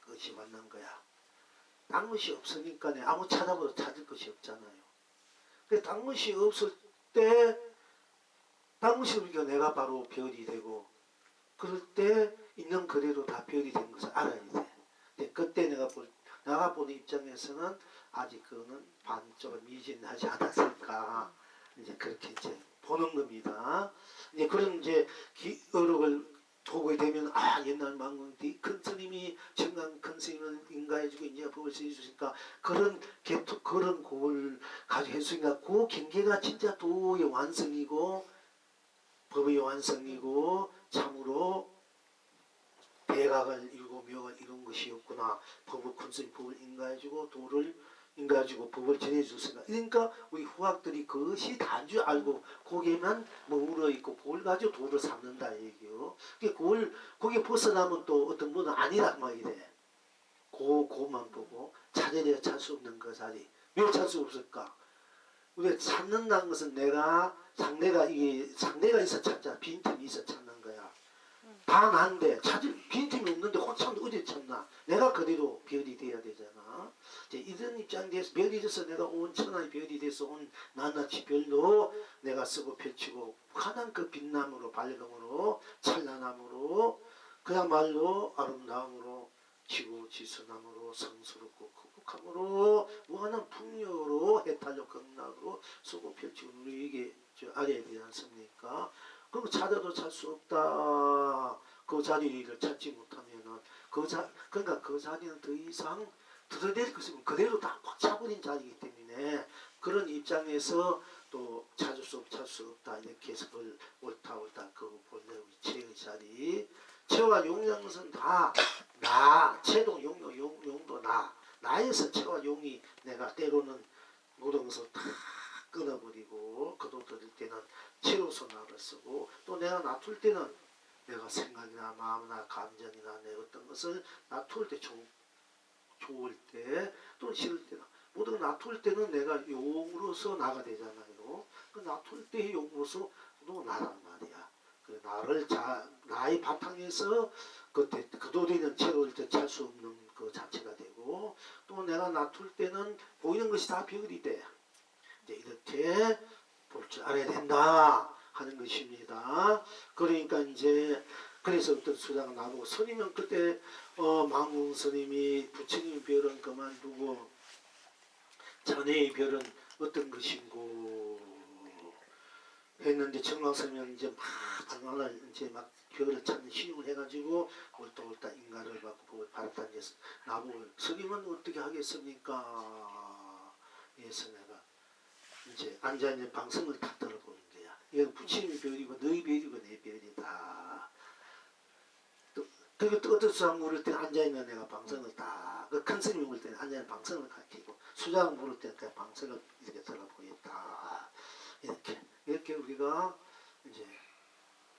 것이 맞는 거야. 딴 것이 없으니까 아무 찾아봐도 찾을 것이 없잖아요. 근데 딴 것이 없을 때, 딴 것이 없으니까 내가 바로 별이 되고, 그럴 때 있는 그대로 다 별이 된 것을 알아야 돼. 근데 그때 내가 보는 입장에서는 아직 그거는 반쪽을 미진하지 않았을까. 이제 그렇게 이제 보는 겁니다. 이제 그런 이제 어록을 보게 되면 옛날 망군띠 큰 스님이 정강 큰 스님을 인가해주고 이제 법을 써주시니까 그런 고을 가지고 했으니까 그 경계가 진짜 도의 완성이고 법의 완성이고 참으로 대각을 이루고 묘를 이룬 것이었구나. 큰 스님 법을 인가해주고 도를 인가해주고 법을 전해줬으니까 그러니까 우리 후학들이 그것이 다인 줄 알고 거기에만 머물러 있고 그걸 가지고 도를 삼는다 얘기요. 거기에 벗어나면 또 어떤 분은 아니란 말이 돼. 그것만 보고 찾아내야 찾을 수 없는 그 자리. 왜 찾을 수 없을까? 우리가 찾는다는 것은 상대가 있어 찾자. 빈틈이 있어 찾는 거야. 다 난데 찾을 빈틈이 없는데 혼자는 어디 찾나? 내가 그대로 별이 돼야 되잖아. 이제 이런 입장에서 별이 돼서 내가 온 천하의 별이 돼서 온 낱낱이 별도 내가 쓰고 펼치고 가장 그 빛남으로 밝음으로 찬란함으로 그야말로 아름다움으로 지구지선함으로 성스럽고 거룩함으로 무한한 풍요로 해탈력 극락으로 쓰고 펼치고 우리에게 알아야 되지 않습니까? 그럼 찾아도 찾을 수 없다. 그 자리를 찾지 못하면은 그러니까 그 자리는 더 이상 드러낼 것이 그대로 다 꽉 차버린 자리이기 때문에 그런 입장에서 또 찾을 수 없다 이렇게 해서 그걸 옳다 그 본래 우리 체의 자리 체와 용이라는 것은 다 나 체도 용도 나에서 체와 용이 내가 때로는 모든 것을 다 끊어버리고 그도 들을 때는 체로서 나를 쓰고 또 내가 놔둘 때는 내가 생각이나 마음이나 감정이나 내 어떤 것을 놔둘 때 좋을 때 또는 싫을 때나 모든 놔둘 때는 내가 용으로서 나가 되잖아요. 그 놔둘 때의 용으로서 너 나란 말이야. 그 나의 바탕에서 그도리는 채울 때 찰 수 없는 그 자체가 되고 또 내가 놔둘 때는 보이는 것이 다 별이 돼. 이제 이렇게 볼 줄 알아야 된다 하는 것입니다. 그러니까 이제 그래서 어떤 수다가 나오고 스님은 그때 망궁 스님이 부처님 별은 그만두고 자네의 별은 어떤 것인고 했는데 정왕서면 이제 막 방황을 이제 막 별을 찾는 시험을 해가지고 올다 인가를 받고 복을 받았다. 이제 나보고 스님은 어떻게 하겠습니까? 그래서 내가 이제 앉아있는 방성을 다 들어보는 거야. 이건 부처님의 별이고 너희 별이고 내 별이다. 되게 뜨뜻한 물을 때 앉아있는 내가 방성을 다, 그 큰 스님이 물 때는 앉아있는 방성을 가르치고, 수장 물을 때는 그 방성을 이렇게 들어보겠다. 이렇게 우리가 이제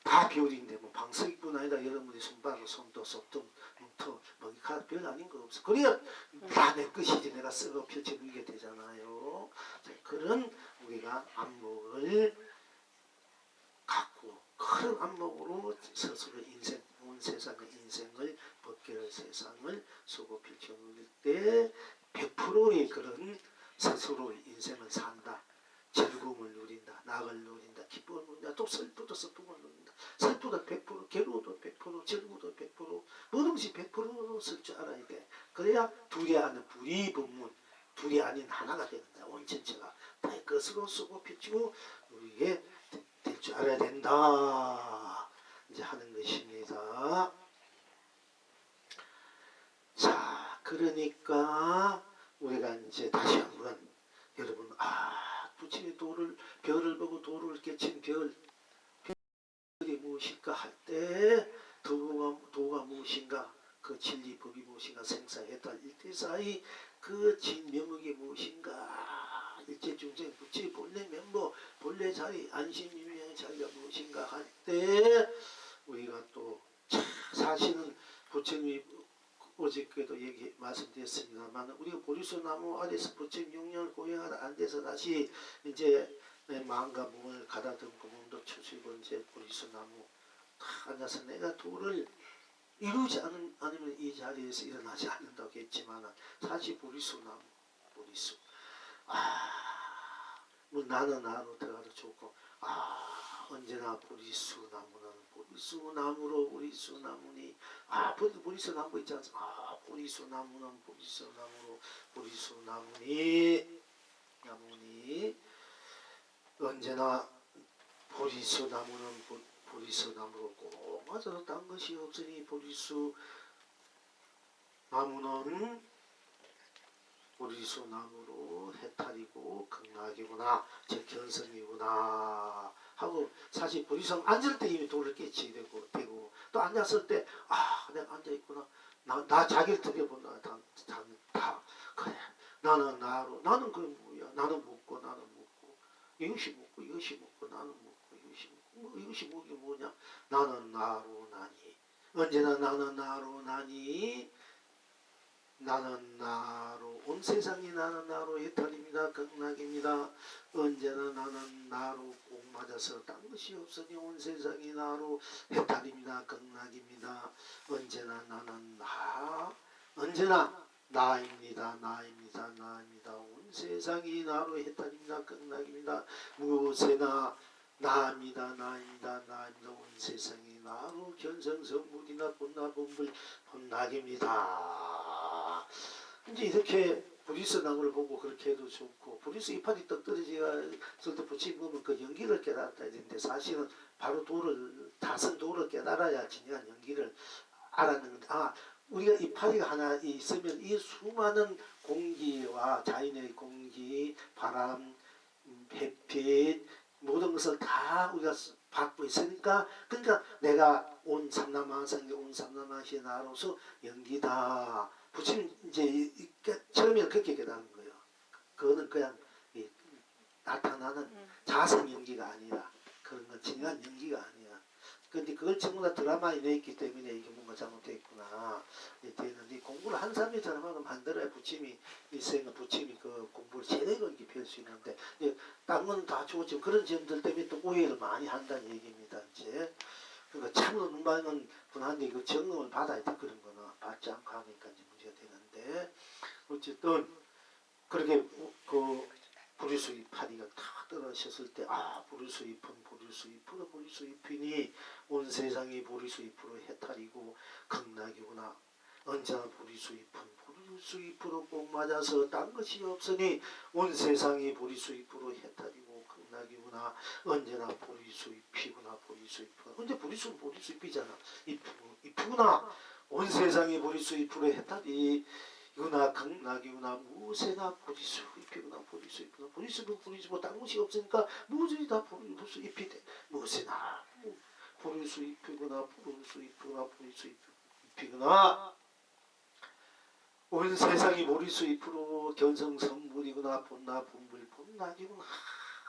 다 별인데, 뭐 방석이뿐 아니라 여러분이 손바닥, 손도, 손등, 눈터, 머리카락 별 아닌 거 없어. 그래야 다 내 것이지 내가 쓰고 펼쳐보게 되잖아요. 자, 그런 우리가 안목을 갖고, 그런 안목으로 스스로 인생, 온 세상의 인생을, 법계의 세상을 쓰고 펼쳐볼 때 100%의 그런 스스로의 인생을 산다. 즐거움을 누린다. 낙을 누린다. 기쁨을 누린다. 또 슬픔을 누린다. 슬픔도 100%, 괴로워도 100%, 즐거움도 100%, 뭐든지 100% 쓸 줄 알아야 돼. 그래야 둘이 아닌 불이분문, 둘이 아닌 하나가 된다. 원천체가 다 것으로 쓰고 펼치고 우리에게 될 줄 알아야 된다. 이제 하는 것입니다. 자, 그러니까 우리가 이제 다시 한번 여러분, 부처님의 별을 보고 도를 깨친 별이 무엇일까 할 때 도가 무엇인가, 그 진리법이 무엇인가, 생사해탈 일대사의 그 진명목이 무엇인가, 일체중생 부처의 본래 면모, 본래 자리, 안심유명의 자리가 무엇인가 할 때 우리가 또 사실은 부처님이 어저께도 말씀드렸습니다만, 우리가 보리수 나무 아래서 부처님 6년을 고행하다 안 돼서 다시 이제 마음과 몸을 가다듬고 몸도 추스리고 이제 보리수 나무 탁 앉아서 내가 도를 이루지 않으면 이 자리에서 일어나지 않는다고 했지만, 사실 보리수 나무, 보리수, 뭐 나는 나로 들어가도 좋고, 언제나 보리수 나무는 보리수 나무로 보리수 나무니, 보리수 나무 있지 않습니까? 보리수 나무는 보리수 나무로 보리수 나무니, 언제나 보리수 나무는 보리수 나무로 꼭 맞아서 딴 것이 없으니 보리수 나무는 보리수 나무로 해탈이고 극락이구나, 즉 견성이구나 하고, 사실 보리수 앉을 때 이미 도를 깨치게 되고 또 앉았을 때 내가 앉아있구나, 나 자기를 들여본다. 다 그래, 나는 나로, 나는 그게 뭐야, 나는 먹고 이것이 먹고 이것이 먹고 나는 먹고 이것이 먹고 이것이 먹이 뭐냐, 나는 나로 나니, 언제나 나는 나로 나니, 나는 나로, 온 세상이 나는 나로 해탈입니다. 극락입니다. 언제나 나는 나로 꼭 맞아서 딴 것이 없으니 온 세상이 나로 해탈입니다. 극락입니다. 언제나 나는 언제나 나입니다. 온 세상이 나로 해탈입니다. 극락입니다. 무엇에나 나입니다. 온 세상이 나로 견성성불이나 본나본불 본낙입니다. 이제 이렇게 보리수 나무를 보고 그렇게 해도 좋고, 보리수 이파리 떡 떨어지었을 때 부처님 보면 그 연기를 깨달았다 했는데, 사실은 바로 다선 도를 깨달아야 진정한 연기를 알았는데, 우리가 이파리가 하나 있으면 이 수많은 공기와 자연의 공기, 바람, 햇빛, 모든 것을 다 우리가 받고 있으니까, 그러니까 내가 온 삼라만상계, 온 삼라만시의 나로서 연기다. 부처님 이제 처음에는 그렇게 깨달은 거예요. 그거는 그냥 나타나는 자성 연기가 아니라, 그런 건 진정한 연기가 아니야. 근데 그걸 전부 다 드라마에 내있기 때문에 이게 뭔가 잘못됐구나 되는데, 공부를 한 사람이 드라마를 만들어야 부처님이 그 공부를 제대로 이렇게 배울 수 있는데, 딴 건 다 좋지만 그런 점들 때문에 또 오해를 많이 한다는 얘기입니다. 이제 그러니까 참으로 눈만은 분한데 그 정응을 받아야 돼. 그런 거는 받지 않고 하니까 이제 문제가 되는데, 어쨌든 그렇게 그 보리수 이파리가 탁 떨어졌을 때, 보리수 잎이니 온 세상이 보리수 잎으로 해탈이고 극락이구나. 언제나 보리수 잎으로 꼭 맞아서 딴 것이 없으니 온 세상이 보리수 잎으로 해탈이고 극락이구나. 언제나 보리수잎이구나. 보리수잎이구나. 언제 보리수는 보리수잎이잖아. 잎이구나. 온 세상이 보리수잎으로 했다니. 이구나 극락이구나. 무엇에나 보리수잎이구나. 보리수잎이구나. 보리수잎은 보리수잎 다른 것이 없으니까 무엇이 다 보리수잎이 돼. 무엇에나 보리수잎이구나. 보리수잎이구나. 보리수잎이구나. 온 세상이 보리수잎으로 견성선물이구나. 본나 본물 본나이구나.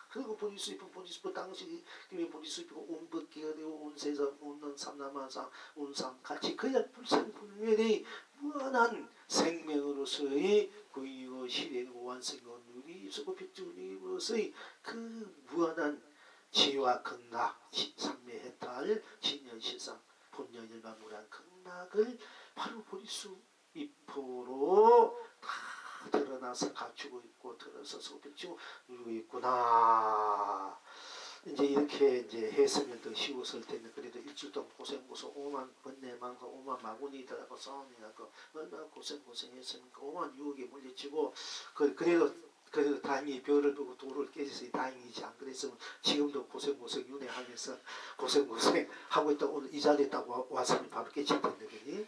그리고 보리수잎은 보리수잎 당신이 보리수잎이고 온 법기가 되고 온 세상 온 삼라만상 온상 같이 그냥 불생불멸의 무한한 생명으로서의 고이고 실행고 완성고 누리 입수고 빛주니로서의 그 무한한 지와 극락 삼매해탈 진연실상 본연일반무란 극락을 바로 보리수잎으로 다 드러나서 갖추고 있고 들어서서 비추고 누리고 있구나. 이제 이렇게 이제 했으면 더 쉬웠을 텐데 그래도 일주일 동안 고생고생 오만 번뇌망상 오만 마구니들하고 싸움이라고 얼마나 고생했으니까 오만 유혹에 물리치고 그래도 다행히 별을 보고 돌을 깨져서 다행이지. 안 그랬으면 지금도 고생 윤회하면서 고생 하고 있다 오늘 이 자리에 딱 와서 바로 깨질 텐데 그니?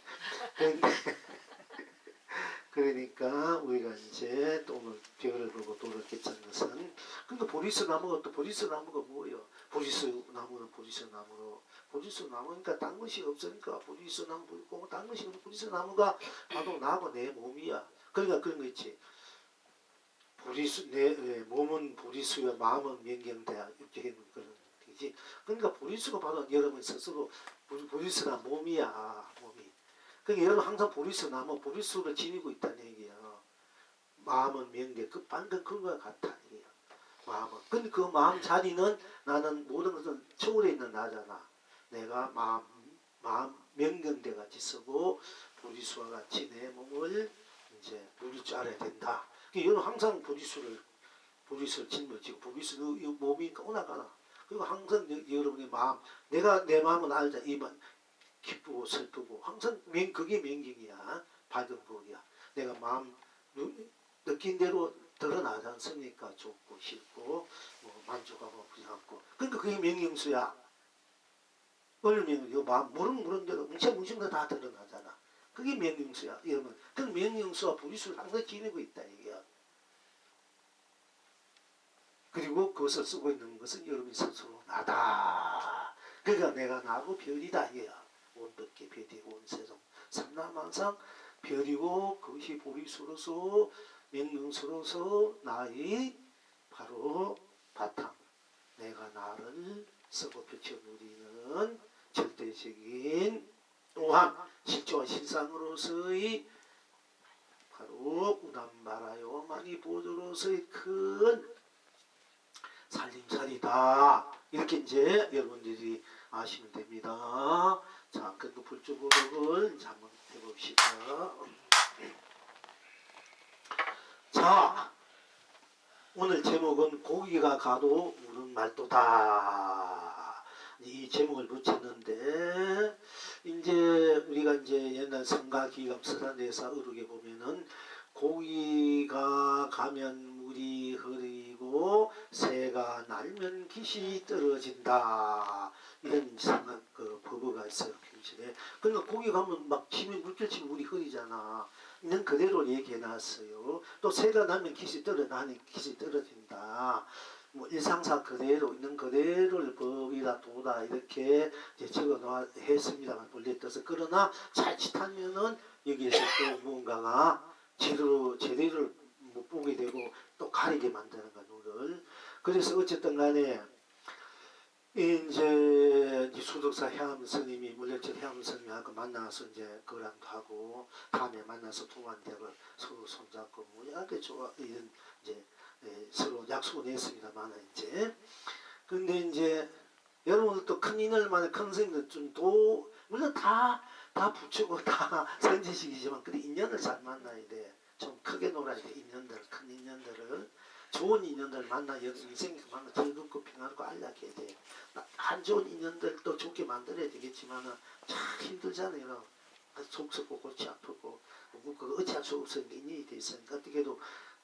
그러니까 우리가 이제 또 오늘 별을 보고 돌을 깨쳤는 것은 그러니까 보리수나무가 또 보리수나무가 뭐예요? 보리수나무는 보리수나무로 보리수나무니까 딴 것이 없으니까 보리수나무 보고 딴 것이 없으니까 보리수나무가 바로 나하고 내 몸이야. 그러니까 그런 거 있지. 내 몸은 보리수야 마음은 명경대야 이렇게 했는 그런 얘기지. 그러니까 보리수가 바로 여러분 스스로 보리수가 몸이야. 몸이. 그러니까 여러분 항상 보리수나무 보리수를 지니고 있다는 얘기예요. 마음은 명대 그 방금 그거와 같다는 얘기예요. 마음은. 근데 그 마음 자리는 나는 모든 것은 초월해 있는 나잖아. 내가 마음 명경대 같이 쓰고 보리수와 같이 내 몸을 이제 누릴 줄 알아야 된다. 여러분 항상 보리수를 짊어지고 보리수 몸이 오나가나. 그리고 항상 여러분의 마음 내가 내 마음은 알자. 이만 기쁘고 슬프고 항상 그게 명경이야. 밝은 거야. 내가 마음 느낀 대로 드러나지 않습니까? 좋고 싫고 뭐 만족하고 부정하고. 그러니까 그게 명경수야. 어느 명경 마음 모르는 대로 뭉쳐뭉친 거 다 드러나잖아. 그게 명경수야. 여러분 그 명경수와 보리수를 항상 지니고 있다 이게야. 그리고 그것을 쓰고 있는 것은 여러분이 스스로 나다. 그러니까 내가 나고 별이다 이게야. 온 법계 별이고 온 세상 삼라만상 별이고 그것이 보리수로서 명령수로서 나의 바로 바탕 내가 나를 쓰고 펼쳐 누리는 절대적인 또한 실조와 실상으로서의 바로 우담바라요 많이 보조로서의 큰 살림살이다. 이렇게 이제 여러분들이 아시면 됩니다. 자, 그 불조보록을 이제 한번 해봅시다. 자, 오늘 제목은 고기가 가도 물은 말도다. 이 제목을 붙였는데 이제 우리가 이제 옛날 성가기감 서산대사 어록에 보면은 고기가 가면 물이 흐르고 새가 날면 깃이 떨어진다. 이런 생각 그 법어가 있어요. 경실에. 그러니까 고기 가면 막 치면 물결 치면 물이 흐리잖아. 있는 그대로 얘기해 놨어요. 또 새가 나면 깃이 떨어진다. 뭐 일상사 그대로 있는 그대로를 법이다 도다 이렇게 이제 적어 놓았습니다만 본래 뜻은. 그러나 자칫하면은 여기에서 또 무언가가 제대로 못 보게 되고 또 가리게 만드는 거 눈을. 그래서 어쨌든 간에 이제 수덕사 해암 스님이 물려철 해암 스님하고 만나서 이제 거랑도 하고 다음에 만나서 동안대를 서로 손잡고 뭐 이렇게 좋아 이런 이제 서로 약속을 했습니다만 이제 근데 이제 여러분들도 큰 인연만에 큰 스님들 좀도 물론 다 부추고 다 선지식이지만 근데 인연을 잘 만나야 돼. 좀 크게 놀아야 돼. 인연들 큰 인연들을 좋은 인연들 만나 인생에서 만나 즐겁고 평안하고 안락해야 돼. 안 좋은 인연들도 좋게 만들어야 되겠지만은 참 힘들잖아요. 속 썩고 골치 아프고 그거 어찌할 수 없으니까 인연이 돼 있으니까 어떻게도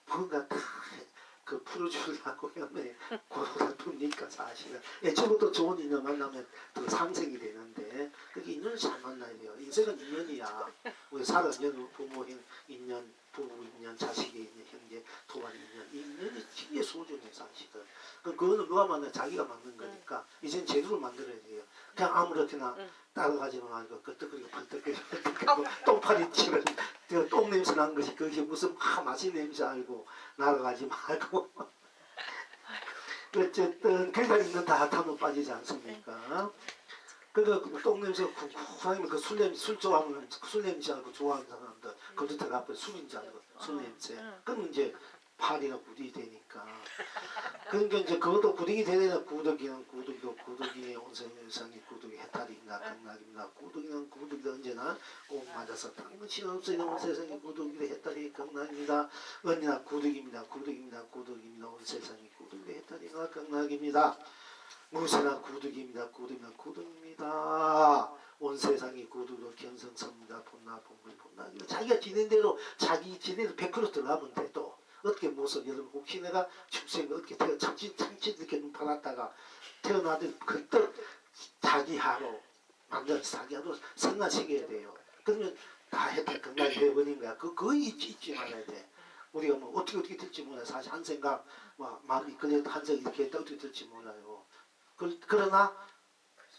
뭔가 다 그 풀어주려고 하면 고도가 둡니까 사실은. 저것도 좋은 인연 만나면 더 상생이 되는데 그게 인연을 잘 만나야 돼요. 인생은 인연이야. 우리 살아 인연, 부모 인연, 부부 인연, 자식의 인연, 형제, 도반 인연. 이 인연이 되게 소중해 사실은. 그거는 누가 만나 자기가 만든 거니까 이젠 제도를 만들어야 돼요. 그냥 아무렇게나 따라가지 말고 끄떡거리고 펄떡거리고 똥파리처럼 똥 냄새 난 것이 그게 무슨 맛있는 냄새 알고 날아가지 말고 어쨌든 그러니까 있는 다 타면 빠지지 않습니까? 그러니까 똥 냄새가 쿵쿵하면 그 술 좋아하면 술 냄새 알고 좋아하는 사람들 거기 들어가면 술인지 알고 술 냄새 그럼 이제 파리가 구득이 되니까 그러니까 이제 그것도 구득이 되려면 구득이는 구득이고 구득이 온세상이 구득이 해탈입니다. 극락입니다. 구득이는 구득이 언제나 꼭 맞아서 다른 것이 없어요. 온세상이 구득이 해탈이 극락입니다. 언제나 구득입니다. 구득입니다. 구득입니다. 온세상이 구득이 해탈이가 극락입니다. 무엇이나 구득입니다. 구득이면 구득입니다. 온 세상이 구득으로 견성섭니다. 본나 본불 본나 자기가 지낸 대로 자기 지낸 대로 100% 들어가면 돼. 또 어떻게 무슨 여러분 혹시 내가 축생을 어떻게 태어 참치 이렇게 눈 팔았다가 태어나도 그때 자기하로 만들어서 자기하로 생각시켜야 돼요. 그러면 다 혜택 건강이 되어버린 거야. 그거 잊지 말아야 돼. 우리가 뭐 어떻게 될지 몰라요. 사실 한 생각 마음이 끌려도 한 생각 이렇게 했다 어떻게 될지 몰라요. 그러나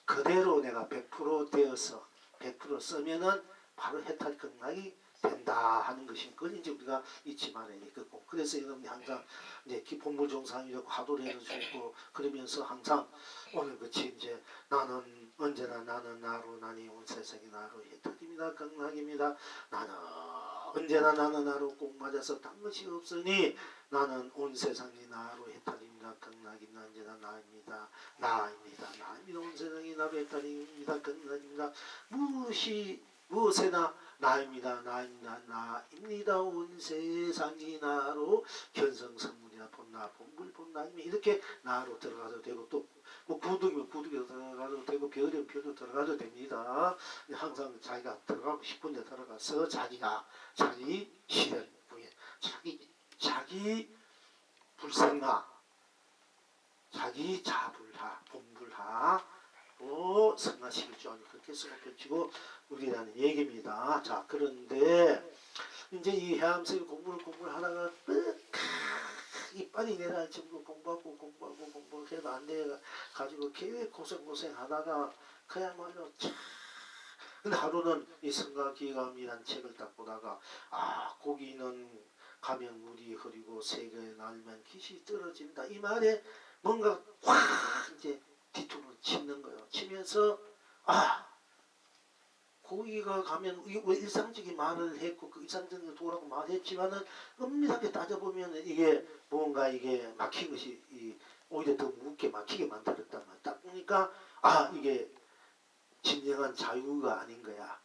그대로 내가 100% 되어서 100% 쓰면은 바로 해탈 극락이 된다 하는 것이 그걸 이제 우리가 잊지 말아야 되겠고 그래서 여러분이 항상 이제 기본물 정상이라고 화두를 해주시고 그러면서 항상 오늘 같이 이제 나는 언제나 나는 나로 나니 온 세상이 나로 해탈입니다. 극락입니다. 나는 언제나 나는 나로 꼭 맞아서 딴 것이 없으니 나는 온 세상이 나로 해탈입니다. 극락입니다. 언제나 나입니다. 나입니다. 나입니다. 온 세상이 나로 해탈입니다. 극락입니다. 무엇에나 나입니다. 나입니다. 나입니다. 온 세상이 나로 견성선물이나 본나 본불 본나입니다. 이렇게 나로 들어가도 되고 또 뭐 구득이면 구득에 들어가도 되고 별이면 별로 들어가도 됩니다. 항상 자기가 들어가고 싶은 데 들어가서 자기가 자기 실현 부에 자기 불생하 자기 자불하 본불하로 생각시킬 줄 알고 그렇게 쓰고 우리라는 얘기입니다. 자 그런데 이제 이 해암생 공부를 하다가 이빨이 내려갈 정도 공부하고 해도 안 돼 가지고 계획 고생하다가 그야말로 참 근데 하루는 이 성가기감이라는 책을 딱 보다가 고기는 가면 물이 흐리고 세계에 날면 기시 떨어진다 이 말에 뭔가 확 이제 뒤통을 치는 거예요. 치면서 고기가 가면 일상적인 말을 했고 그 일상적인 도라고 말했지만은 엄밀하게 따져보면 이게 뭔가 이게 막힌 것이 오히려 더 무겁게 막히게 만들었단 말이야. 딱 보니까 이게 진정한 자유가 아닌 거야.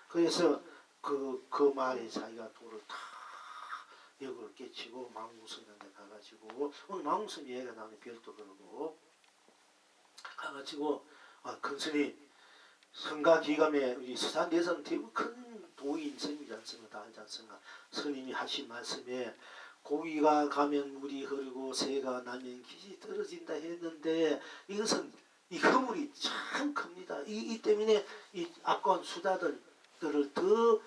그래서 그 말에 자기가 도를 다 역을 깨치고 망무성한테 가가지고 오늘 망무성 얘기가 나오는 별도 그러고 가가지고 큰 스님 성가기감에 우리 서산대선 대부 큰 도인 스님이지 않습니까? 알지 않습니까? 스님이 하신 말씀에 고기가 가면 물이 흐르고 새가 나면 기시 떨어진다 했는데 이것은 이 허물이 참 큽니다. 이 때문에 이 아까운 수다들을 더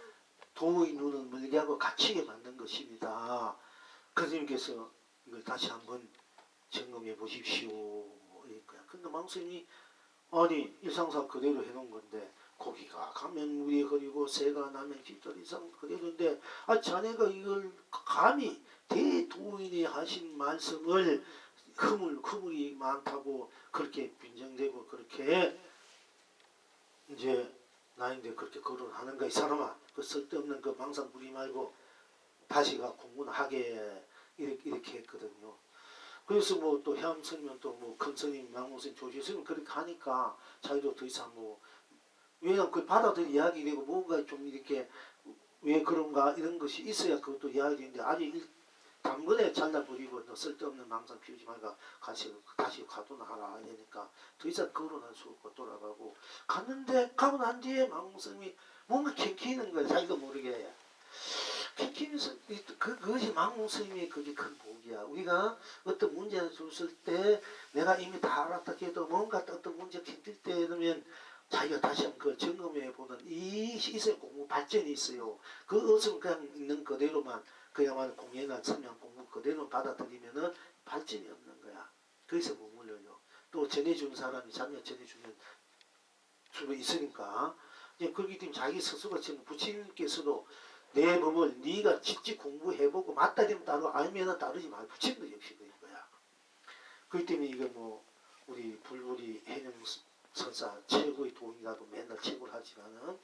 도의 눈을 멀게 하고 갇히게 만든 것입니다. 스님께서 이걸 다시 한번 점검해 보십시오. 근데 망스님이 아니 일상사 그대로 해놓은 건데 고기가 가면 물이 흐리고 새가 나면 깃털 이상 그대로인데 자네가 이걸 감히 대도인이 하신 말씀을 허물이 많다고 그렇게 빈정대고 그렇게 이제 나인데 그렇게 거론하는 거야 이 사람아. 그 쓸데없는 그 망상 부리 말고 다시가 공부는 하게 이렇게 했거든요. 그래서 뭐 또 해암스님은 또 뭐 큰스님, 망무스님, 조지스님 그렇게 하니까 자기도 더 이상 뭐 왜냐면 그 받아들이 이야기되고 뭔가 좀 이렇게 왜 그런가 이런 것이 있어야 그것도 이야기되는데 아직 단번에 잘라버리고 너 쓸데없는 망상 피우지 말고 다시 가도나 하라 하니까 더 이상 거론할 수 없고 돌아가고 갔는데 가고 난 뒤에 망무스님이 뭔가 캥키는 거야. 자기도 모르게 캥키면서 그것이 망무스님의 그게 큰 복이 얘기야. 우리가 어떤 문제를 줬을 때 내가 이미 다 알았다 해도 뭔가 어떤 문제가 힘들 때 그러면 자기가 다시 한번 그걸 점검해 보는 이 있어야 공부 발전이 있어요. 그것을 그냥 있는 그대로만 그야말로 공예나 성명 공부 그대로 받아들이면은 발전이 없는 거야. 거기서 머물러요. 또 전해주는 사람이 자녀 전해주는 수가 있으니까 이제 그렇기 때문에 자기 스스로가 지금 부처님께서도 내 몸을 네가 직접 공부해보고 맞다 되면 따로 아니면 따르지 말고 부처님도 역시 그런 거야. 그렇기 때문에 이거 뭐 우리 불불이 해명선사 최고의 도인이라도 맨날 책을 하지만은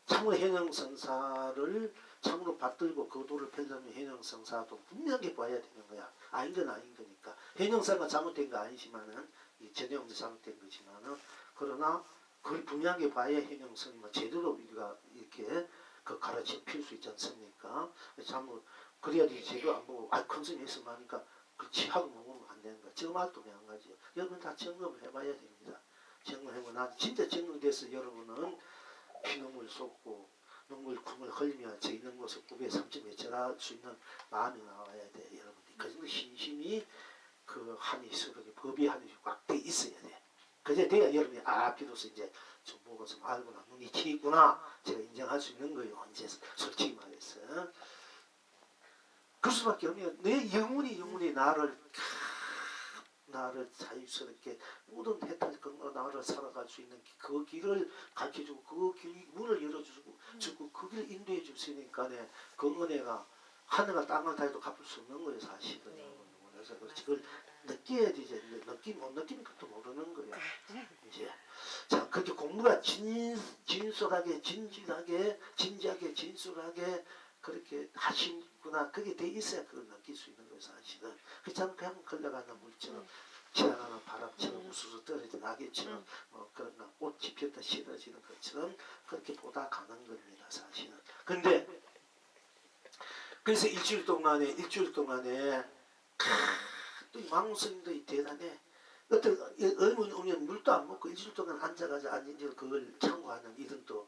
참으로 해명선사를 참으로 받들고 그 도를 펴려면 해명선사도 분명히 봐야 되는 거야. 아닌 건 아닌 거니까. 해명선사가 잘못된 거 아니지만은 이 전형도 잘못된 거지만은 그러나 그걸 분명히 봐야 해명선이 제대로 우리가 이렇게 그 가르쳐 필 수 있지 않습니까? 참 그래야지 제가 안 보고 큰 스님 했으면 하니까 그렇지 하고 먹으면 안 되는 거야. 저 말도 마찬가지예요. 여러분 다 점검을 해봐야 됩니다. 점검해보고 난 진짜 점검돼서 여러분은 피눈물 쏟고 눈물 쿵을 흘리며 저 있는 곳을 구배 3점 외쳐할 수 있는 마음이 나와야 돼. 여러분들 그 정도 신심이 그 한이 서로 법이 한이 꽉 돼 있어야 돼. 그제 돼야 여러분이 비로소 이제 좀 보고서 알구나 눈이 튀구나 제가 인정할 수 있는 거예요. 언제 솔직히 말해서 그 수밖에 없네요. 내 영혼이 나를 자유스럽게 모든 혜택 나를 살아갈 수 있는 그 길을 가르쳐주고 그 길 문을 열어주고 그 길을 인도해 주시니까 그 은혜가 하늘과 땅을 다해도 갚을 수 없는 거예요. 사실은. 네. 그래서 그걸 느껴야 되지. 못 느끼면 그것도 모르는 거야. 이제 자 그렇게 공부가 진솔하게 진지하게 진지하게 진솔하게 그렇게 하시구나 그게 돼 있어야 그걸 느낄 수 있는 거예요. 사실은 그렇지 그냥 흘러가는 물처럼 지나가는 바람처럼 우수수 떨어진 낙엽처럼 그런 꽃이 피었다 시들어지는 것처럼 그렇게 보다 가는 겁니다. 사실은. 근데 그래서 일주일 동안에 또 망스님도 대단해. 어떤 어머니 오면 물도 안 먹고 일주일 동안 앉아가지고 앉은 그걸 참고하는 이런 또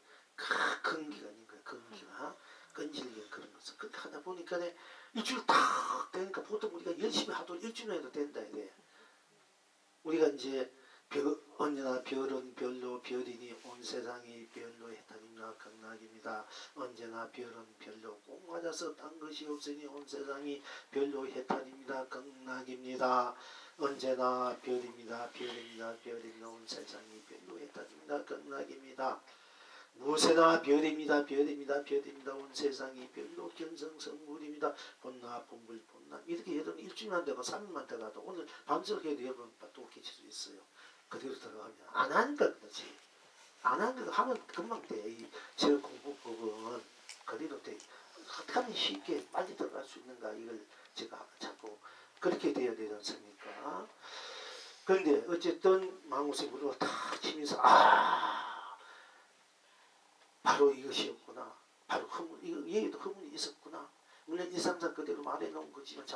근기가 있는 거야. 근기가 끈질긴 그런 것을 그렇게 하다 보니까 일주일 딱 되니까 보통 우리가 열심히 하도 일주일 해도 된다 이래. 우리가 이제 언제나 별은 별로 별이니 온 세상이 별로 해탈입니다. 극락입니다. 언제나 별은 별로 꼭 맞아서 딴 것이 없으니 온 세상이 별로 해탈입니다. 극락입니다. 언제나 별입니다. 별입니다. 온 세상이 별로 해탈입니다. 극락입니다. 무엇에나 별입니다. 온 세상이 별로 견성성물입니다. 본나 본불 본나 이렇게 여러분 일주일만 되고 3일만 돼가도 오늘 밤새게 해도 여러분 또 깨칠 수 있어요. 그대로 들어가면 안 하니까 그렇지. 안 하니까 하면 금방 돼. 저 공부법은 그대로 돼. 어떻게 하면 쉽게 빨리 들어갈 수 있는가 이걸 제가 자꾸 그렇게 돼야 되지 않습니까? 그런데 어쨌든 망우생으로 다 치면서 바로 이것이었구나. 바로 얘기도 허물이 있었구나. 물론 1, 3, 4 그대로 말해놓은 거지만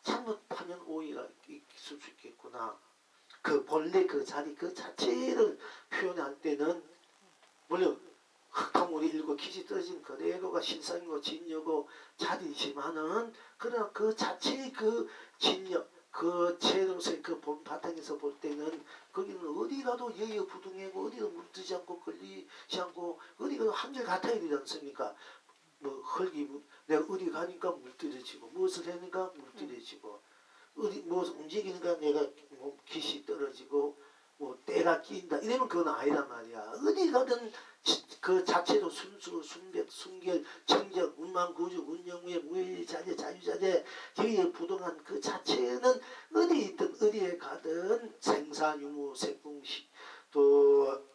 잘못하면 오해가 있을 수 있겠구나. 그 본래 그 자리 그 자체를 표현할 때는 물론 흙탕물이 일고 기지 떨어진 그대로가 신상이고 진여고 자리지만은 그러나 그 자체의 그 진여 그 채동생 그 본 바탕에서 볼 때는 거기는 어디 가도 여여부동하고 어디도 물뜨지 않고 걸리지 않고 어디 가도 한결같아야 되지 않습니까? 뭐 흙이 내가 어디 가니까 물뜨려지고 무엇을 하니까 물뜨려지고 어디 뭐 움직이니까 내가 뭐 깃이 떨어지고 뭐 때가 끼인다 이러면 그건 아니란 말이야. 어디 가든 그 자체도 순수, 순백, 순결, 청적, 운만구주, 운영무예, 무해자재, 자유자재 여기에 부동한 그 자체는 어디 있든 어디에 가든 생사유무, 색궁시 또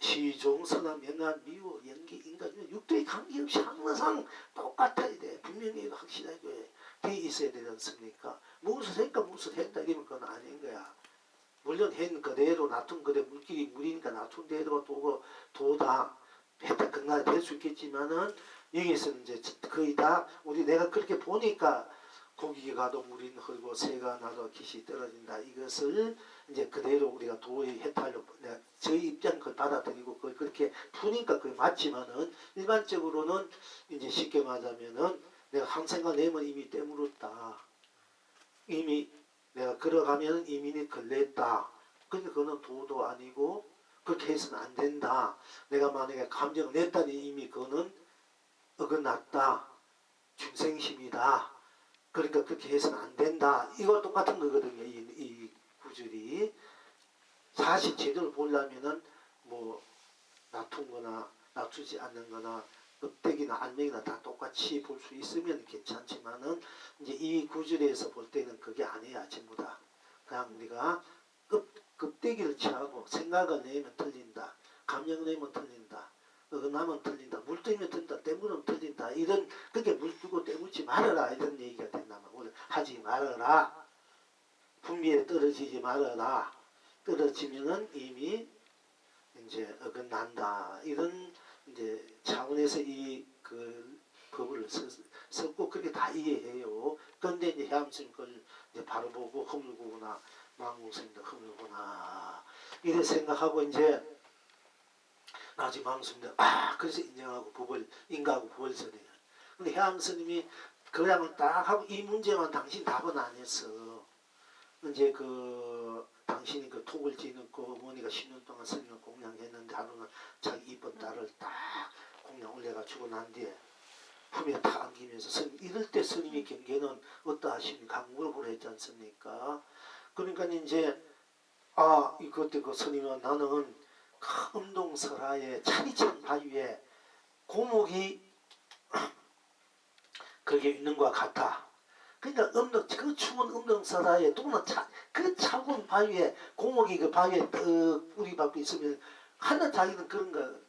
시종, 선암, 명암, 미호, 연기, 인간, 육도에 관계없이 항상 똑같아야 돼. 분명히 확실하게 돼 있어야 되지 않습니까? 무엇을 했까 무엇을 했다 이러면 그건 아닌 거야. 물론 한 그대로 놔둔 그대로 물길이 물이니까 놔둔 대로 도다 했다 그날 될 수 있겠지만은 여기서는 이제 거의 다 우리 내가 그렇게 보니까 고기가 가도 물이 흐르고 새가 나도 깃이 떨어진다 이것을 이제 그대로 우리가 도의 해탈로 저희 입장 그걸 받아들이고 그걸 그렇게 푸니까 그게 맞지만은 일반적으로는 이제 쉽게 말하자면은 내가 한 생각 내면 이미 때물었다. 이미 내가 걸어가면 이미 걸렸다. 근데 그거는 도도 아니고 그렇게 해서는 안 된다. 내가 만약에 감정을 냈다니 이미 그거는 어긋났다. 중생심이다. 그러니까 그렇게 해서는 안 된다. 이거 똑같은 거거든요. 이 구절이. 사실 제대로 보려면은 뭐 낮춘 거나 낮추지 않는 거나 엎대기나 안면이나 다 똑같이 볼 수 있으면 괜찮지만은 이제 이 구절에서 볼 때는 그게 아니야. 전부 다. 그냥 네가 껍데기를 취하고 생각을 내면 틀린다. 감정을 내면 틀린다. 어긋나면 틀린다. 물 뜨면 틀린다. 때물으면 틀린다. 이런 그게 물 뜨고 때묻지 말아라. 이런 얘기가 된다면 오늘 하지 말아라. 분비에 떨어지지 말아라. 떨어지면은 이미 이제 어긋난다. 이런 이제 차원에서 이 그 법을 썼고 그렇게 다 이해해요. 그런데 이제 해암스님 걸 이제 바로 보고 허물구나 망공스님도 허물구나 이래 생각하고 이제 나중에 망공스님도 그래서 인정하고 법을 인가하고 법을 전해요. 근데 해암스님이 그냥을 딱 하고 이 문제만 당신 답은 안 했어. 이제 당신이 그 톡을 지놓고 어머니가 10년 동안 스님을 공양했는데 하루는 자기 이쁜 딸을 딱 공양 올려가지고 난 뒤에 품에 탁 안기면서 스님 이럴 때 스님의 경계는 어떠하십니까? 물어보라 했지 않습니까? 그러니까 이제 그때 그 스님은 나는 큰 음동설하에 차리천 바위에 고목이 거기에 있는 것 같아. 그러니까 그 추운 음동설하에 또는 그 차가운 바위에 고목이 그 바위에 떡 뿌리 박고 있으면 하는 자기는 그런 거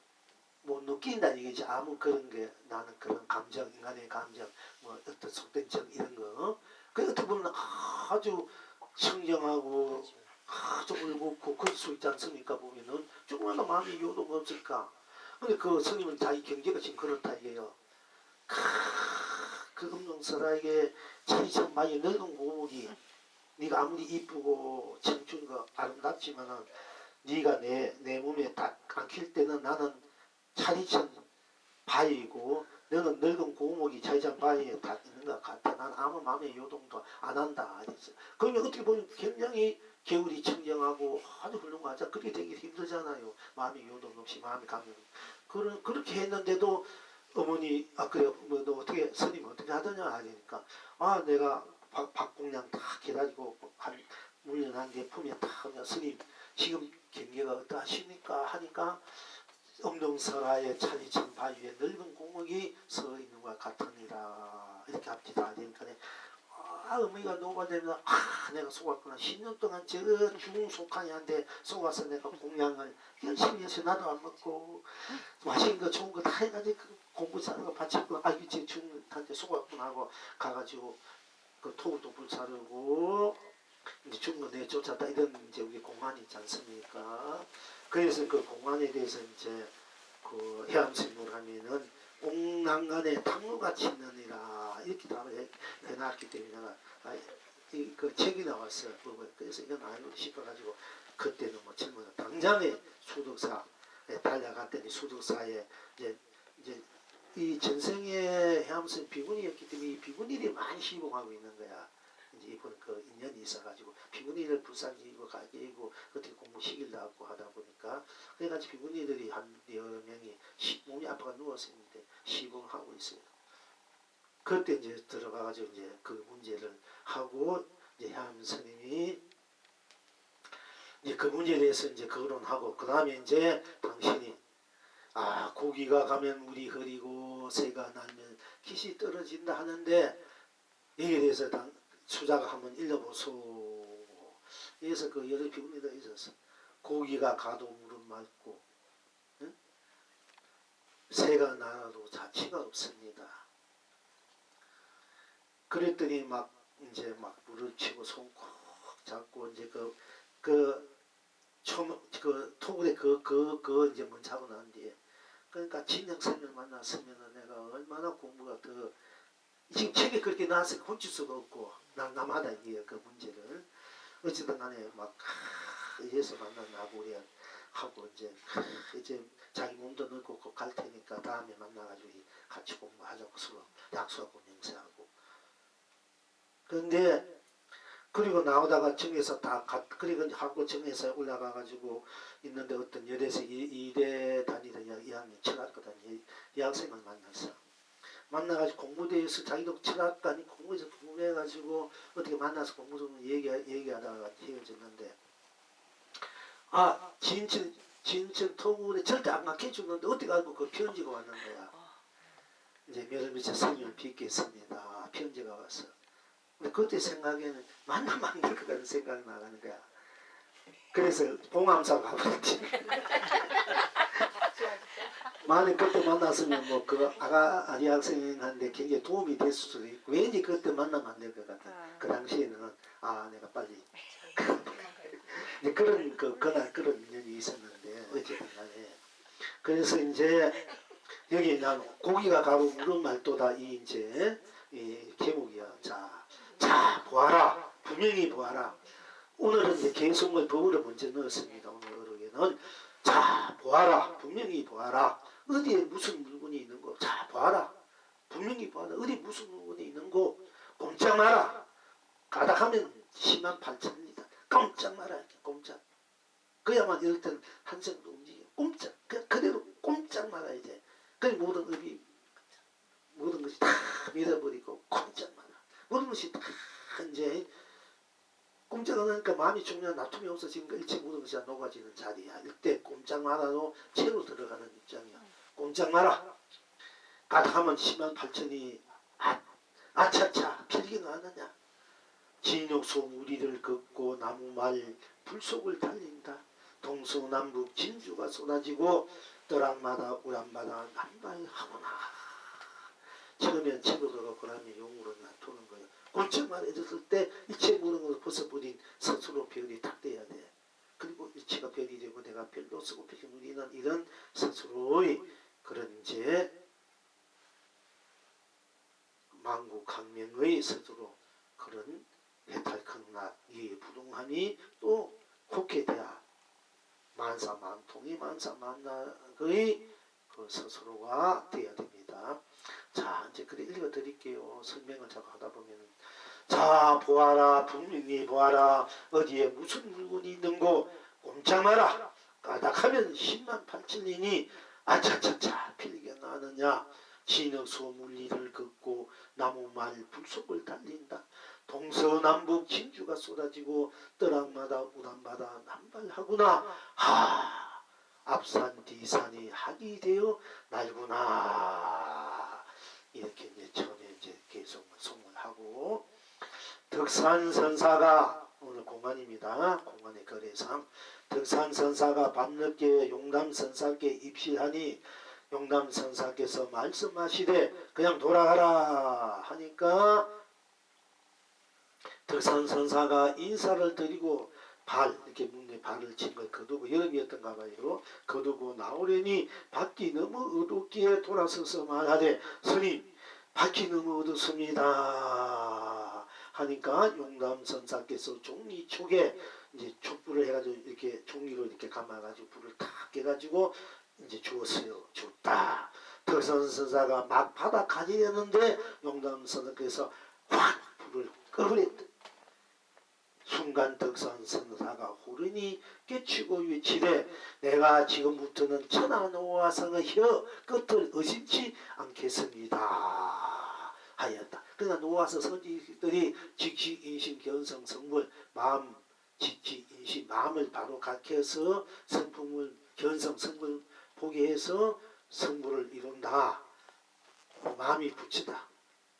못 느낀다는 얘기지. 아무 그런 게 나는 그런 감정, 인간의 감정, 뭐 어떤 속된 정 이런 거. 그 어떻게 보면 아주 청정하고 아주 울고 그럴 수 있지 않습니까? 보면은 조금만 마음이 요동 없을까? 근데 그 스님은 자기 경계가 지금 그렇다 이게요. 그 음동설하게 차리천 바위에 늙은 고목이 네가 아무리 이쁘고 청춘과 아름답지만은 네가 내 몸에 딱 안길 때는 나는 차리천 바위이고 너는 늙은 고목이 차리천 바위에 다 있는 것 같아. 난 아무 마음의 요동도 안 한다. 그러면 어떻게 보면 굉장히 개울이 청정하고 아주 훌륭하자. 그렇게 되기 힘들잖아요. 마음의 요동 없이 마음의 감정. 그렇게 했는데도 어머니 그래 뭐 너 어떻게 스님 어떻게 하더냐 하니까 내가 박공양 다 기다리고 한 물려난 뒤에 품에 다 스님 지금 경계가 어떠하십니까 하니까 음동설하에 차리천 바위에 늙은 공목이 서 있는 것 같으니라 이렇게 합디다 하니까 어머니가 노가되면 내가 속았구나. 10년 동안 저 중속한이한테 속아서 내가 공양을 열심히 해서 나도 안 먹고 맛있는 거 좋은 거 다 해가지고 공부 잘하는 거 바쳤고 이제 중한테 속았구나 하고 가가지고 그 토굴도 불사르고 이제 죽은 거 내쫓았다 이런 이제 우리 공안이 있지 않습니까? 그래서 그 공안에 대해서 이제 그 해암생물 하면은 옥난간에 탕루같이 있느니라 이렇게 답을 해놨기 때문에 내가 그 책이 나왔어요. 그래서 이건 알고 싶어가지고 그때는 뭐 질문을 당장에 수덕사에 달려갔더니 수덕사에 이제 이 전생에 해암생 비구니였기 때문에 이 비구니들이 많이 시봉하고 있는 거야. 이제 이번 그 인연이 있어가지고 비구니를 불쌍히고 가게이고 어떻게 공부 시킬다 갖고 하다 보니까 그래가지고 비구니들이 한 여러 명이 몸이 아파가 누워서 있는데 시봉을 하고 있어요. 그때 이제 들어가가지고 이제 그 문제를 하고 이제 해암 스님이 이제 그 문제에 대해서 이제 거론하고 그 다음에 이제 당신이 고기가 가면 물이 흐리고 새가 날면 기시 떨어진다 하는데 여기에 대해서 수자가 한번 읽어보소. 그래서 그 여러 비구니가 있어서 고기가 가도 물은 맑고 응? 새가 날아도 자취가 없습니다. 그랬더니 막 이제 막 물을 치고 손 콕 잡고 이제 그 토굴에 이제 문자고 난 뒤에 그러니까 진영스님을 만났으면은 내가 얼마나 공부가 더 지금 책에 그렇게 나와서 고칠 수가 없고 난감하다 이게 그 문제를 어쨌든 간에 막 이래서 만난 나보리야 하고 이제 자기 몸도 늙고 곧 갈 테니까 다음에 만나가지고 같이 공부하자고 서로 약속하고 맹세하고. 그런데 그리고 나오다가 정에서 그리고 하고 정에서 올라가가지고 있는데 어떤 여대에서 이대 다니던 2학년 철학과단 여학생을 만났어. 만나가지고 공부대에서 자기도 철학과니 공부에서 궁금해가지고 어떻게 만나서 공부 좀 얘기하다가 헤어졌는데, 진천 토굴에 절대 안 갖게 주는데 어떻게 알고 그 편지가 왔는 거야. 이제 며칠 며칠 생일을 빚겠습니다. 편지가 왔어. 근데 그때 생각에는 만나면 안 될 것 같은 생각이 나가는 거야. 그래서 봉암사 가버렸지. 만약 그때 만났으면 뭐 그 아리 학생한테 굉장히 도움이 됐을 수도 있고, 왠지 그때 만나면 안 될 것 같아. 그 당시에는 내가 빨리 그날 그런 인연이 있었는데 어쨌든 간에. 그래서 이제 여기 난 고기가 가고 물은 말도다 이 제목이야. 자 보아라, 분명히 보아라. 오늘은 이제 개성을 법으로 먼저 넣었습니다. 오늘 어록에는 자 보아라, 분명히 보아라. 어디에 무슨 물건이 있는 거? 자 보아라, 분명히 보아라. 어디 무슨 물건이 있는 거? 꼼짝 마라. 가닥하면 108,000입니다. 꼼짝 마라. 꼼짝. 그야만 이럴 때는 한생도 움직여. 꼼짝. 그대로 꼼짝 말아야 돼. 그 모든 것이 다 밀어버리고 꼼짝 마라. 모든 것이 다 이제 꼼짝 안 하니까 마음이 중요한 나툼이 없어지니까 일체 모든 것이 녹아지는 자리야. 이때 꼼짝 말아도 채로 들어가는 입장이야. 꼼짝 마라. 가닥하면 108,000이 아차차 필기는 않느냐. 진옥소 무리를 걷고 나무말 불속을 달린다. 동서남북 진주가 쏟아지고 떠락마다 우람마다 남발하구나. 처음엔 채로 들어가고 그다음에 용으로 나토는 거예요. 꼼짝만 해줬을 때 일체 모든 것을 벗어버린 스스로 별이 탁 돼야 돼. 그리고 일체가 별이 되고 내가 별로 쓰고 별이 누리는 이런 스스로의 그런 이제 만국강명의 스스로 그런 해탈강락 이 부동함이 또 국회돼야 만사만통이 만사만락의 그 스스로가 되어야 됩니다. 자 이제 그래 읽어드릴게요. 설명을 자꾸 하다 보면 자 보아라, 분명히 보아라. 어디에 무슨 물건이 있는고 꼼짝 마라. 까닥하면 108,000이니 아차차차 필기가 나느냐. 진흙소 물리를 걷고 나무말 불속을 달린다. 동서남북 진주가 쏟아지고 떠락마다 우람마다 남발하구나. 앞산 뒤산이 학이 되어 날구나. 이렇게 이제 처음에 이제 계속 송을 덕산선사가 오늘 공안입니다. 공안의 거래상. 덕산선사가 밤늦게 용담선사께 입실하니 용담선사께서 말씀하시되 그냥 돌아가라 하니까 덕산선사가 인사를 드리고 이렇게 문에 발을 친 걸 거두고 여름이었던가 봐요. 거두고 나오려니 밖이 너무 어둡기에 돌아서서 말하되 스님 밖이 너무 어둡습니다 하니까 용담선사께서 종이촉에 이제 촛불을 해가지고 이렇게 종이로 이렇게 감아가지고 불을 탁 깨가지고 이제 주었어요. 줬다. 덕산선사가 막 바다 가지려는데 용담선사께서 확 불을 꺼버렸다. 순간 덕산선사가 호른이 깨치고 외치되 내가 지금부터는 천하노화상의 혀 끝을 의심치 않겠습니다 하였다. 그러나 노화서 선지들이 직시인심 견성 성불 마음 직시인심 마음을 바로 각해서 성품을 견성 성불 보게 해서 성불을 이룬다. 마음이 부처다.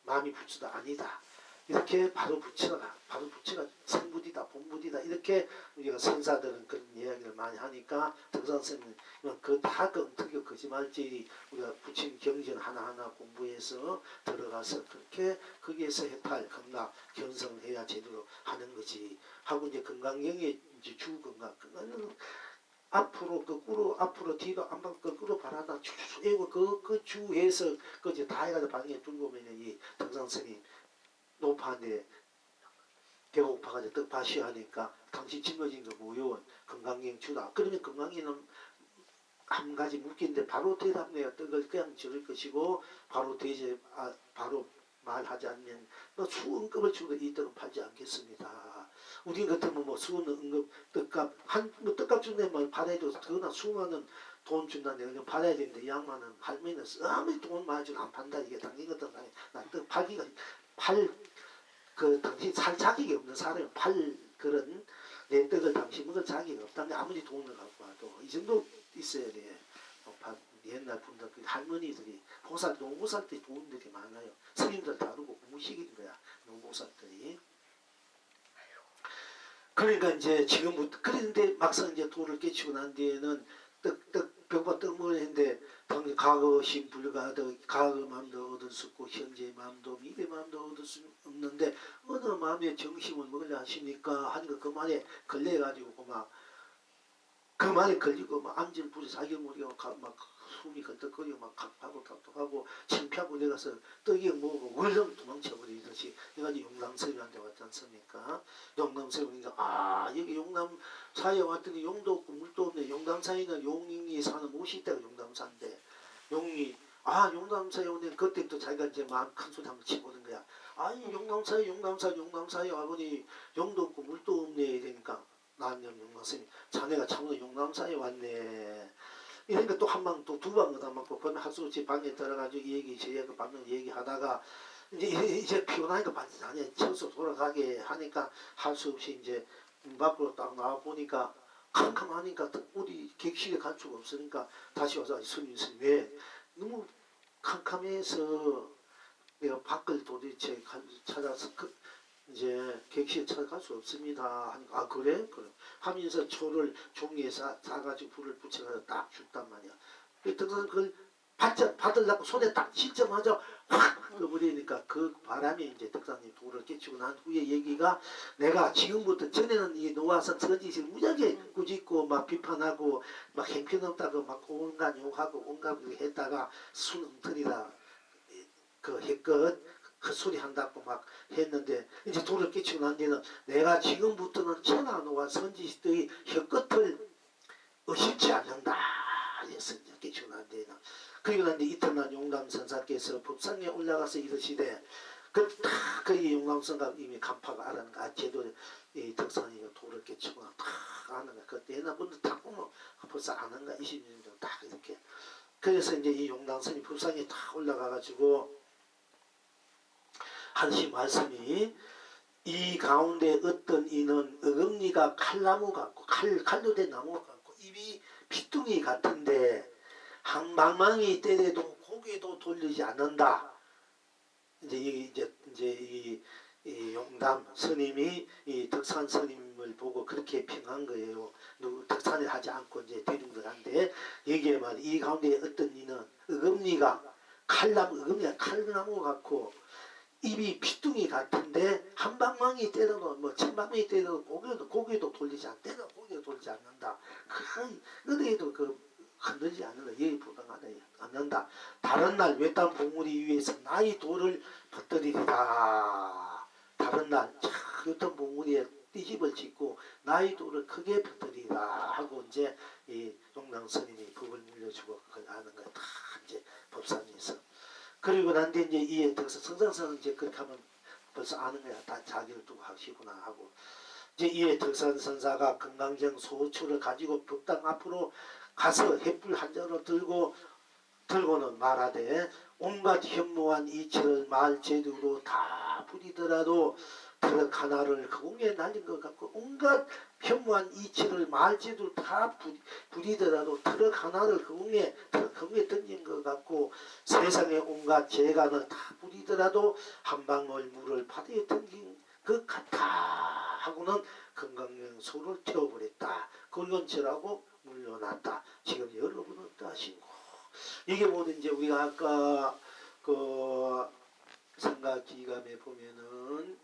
마음이 부처다 아니다. 이렇게 바로 부처가 성불이다 본불이다 이렇게 우리가 선사들은 그런 이야기를 많이 하니까 덕산스님은 다 엄특히 거짓말쟁이 우리가 부처님 경전 하나하나 공부해서 들어가서 그렇게 거기에서 해탈 극락 견성해야 제대로 하는 거지 하고 이제 건강경에 이제 주건강 건강은 앞으로 거꾸로 앞으로 뒤로 안방 거꾸로 바라다 쭉 해고 그 주해서 그 이제 다 해가지고 방에 들고 오면 이 덕산스님 높아한데 배고파가지고 떡 파시오 하니까 당신 짊어진 거 뭐요? 건강경 주다. 그러면 건강경은 한 가지 묻기인데 바로 대답해요. 떡을 그냥 줄일 것이고 바로 바로 말하지 않으면 뭐 수은급을 주고 이 떡은 팔지 않겠습니다. 우리 같으면 뭐 수은급 떡값 뭐 떡값 준다면 뭐 팔아도 그거나 수많은 돈 준다는데 그냥 팔아야 되는데 이 양반은 할머니는 아무리 돈 많이 주면 안 판다. 이게 당신 같은 사람이 나떡 팔기가 당신 살 자격이 없는 사람이 팔 그런 내 떡을 당신 먹을 자격이 없다는데 아무리 돈을 갖고 와도 이 정도 있어야 돼. 옛날 분들 그 할머니들이 노보살 때 도움들이 많아요. 스님들 다루고 무식인 거야. 노보살들이. 그러니까 이제 지금부터 그런데 막상 이제 도를 깨치고 난 뒤에는 벽과 떡 먹어야 했는데 당연히 과거 심불가도 과거 마음도 얻을 수 없고 현재의 마음도 미래 마음도 얻을 수 없는데 어느 마음에 정심을 먹으려 하십니까 하니까 그 말에 걸려가지고 그 말에 걸리고 막 암질 부리 자기 모르게 막 숨이 헐떡거리고 막 각하고 답답하고 창피하고 내가서 떡이 먹고 월렁 도망쳐버리듯이 해가지고 용남스님한테 왔지 않습니까? 용남스님이니까 여기 용남사에 왔더니 용도 없고 물도 없네. 용남사에는 용이 사는 못이 있다가 용남사인데 용이 용남사에 오네. 그때부터 자기가 이제 마음 큰 소리 한번 치고는 거야. 아니 용남사에 와보니 용도 없고 물도 없네. 이러니까 나는 용남스님 자네가 참으로 용남사에 왔네. 이러니까 또 한 방 또 두 방 얻어맞고 그건 하수치 방에 들어가지고 저 방금 얘기하다가 이제 피곤하니까 반드시 쳐서 돌아가게 하니까 할 수 없이 이제 밖으로 딱 나와 보니까 캄캄하니까 어디 객실에 갈 수가 없으니까 다시 와서 스님 왜 너무 캄캄해서 내가 밖을 도대체 찾아서 이제 객실 찾아갈 수 없습니다. 하니까 그래? 그래. 하면서 초를 종이에 싸가지고 불을 붙여가지고 딱 줬단 말이야. 그랬더니 그걸 받으려고 손에 딱 쥐자마자 확 떠버리니까 그 바람에 이제 덕사님 돌을 깨치고 난 후에 얘기가 내가 지금부터 전에는 이 노화선 선지식 무지하게 꾸짖고 막 비판하고 막 형편없다고 막 온갖 욕하고 온갖 했다가 순응틀이다 그 했건 헛소리 한다고 막 했는데 이제 돌을 끼치고 난 뒤에는 내가 지금부터는 천하노와 선지식들의 혀끝을 의심치 않는다 해서 이제 끼치고 난 뒤에는 그리고 난 뒤에 이튿날 용담선사께서 법상에 올라가서 이르시되 그 용담선사 이미 간파가 알았는가 제도 이 덕산이가 돌을 끼치고 딱 아는가 그때 옛날 분들 딱 보면 벌써 아는가 20년 정도 딱 이렇게 그래서 이제 이 용담선이 법상에 딱 올라가가지고 한시 말씀이 이 가운데 어떤 이는 어금니가 칼나무 같고 칼로 된 나무 같고 입이 피뚱이 같은데 한 방망이 때려도 고개도 돌리지 않는다. 이제 이 용담 스님이 이 덕산 스님을 보고 그렇게 평한 거예요. 덕산을 하지 않고 이제 대중들한테 얘기해 말. 이 가운데 어떤 이는 어금니가 칼나무 같고 입이 피뚱이 같은데 한 방망이 때려도 뭐 천방망이 때려도 고개도 돌리지 않는다. 고개도 돌리지 않는다. 어디에도 흔들지 않는다. 예의부당하지 않는다. 다른 날 외딴 봉우리 위에서 나의 돌을 퍼뜨리리라. 다른 날 외딴 봉우리에 띠집을 짓고 나의 돌을 크게 퍼뜨리라 하고 이제 이 용당 스님이 법을 물려주고 그걸 아는 거야. 다 이제 법상에서. 그리고 난 뒤에 이제 이에 들어서 성장선은 이제 그렇게 하면 벌써 아는 거야. 다 자기를 두고 하시구나 하고. 이제 이에 덕산 선사가 건강정 소초를 가지고 법당 앞으로 가서 햇불 한 잔을 들고는 말하되 온갖 현무한 이치를 말 제대로 다 부리더라도 트럭 하나를 그 공에 날린 것 같고 온갖 현무한 이치를 말 제대로 다 부리더라도 트럭 하나를 그 공에 던진 것 같고 세상에 온갖 재간을 다 부리더라도 한 방울 물을 바다에 던진 것 같아 하고는 건강령 소를 태워버렸다. 그건처라고 물려놨다. 지금 여러분은 어떠하신고? 이게 모두 이제 우리가 아까 그 성가기감에 보면은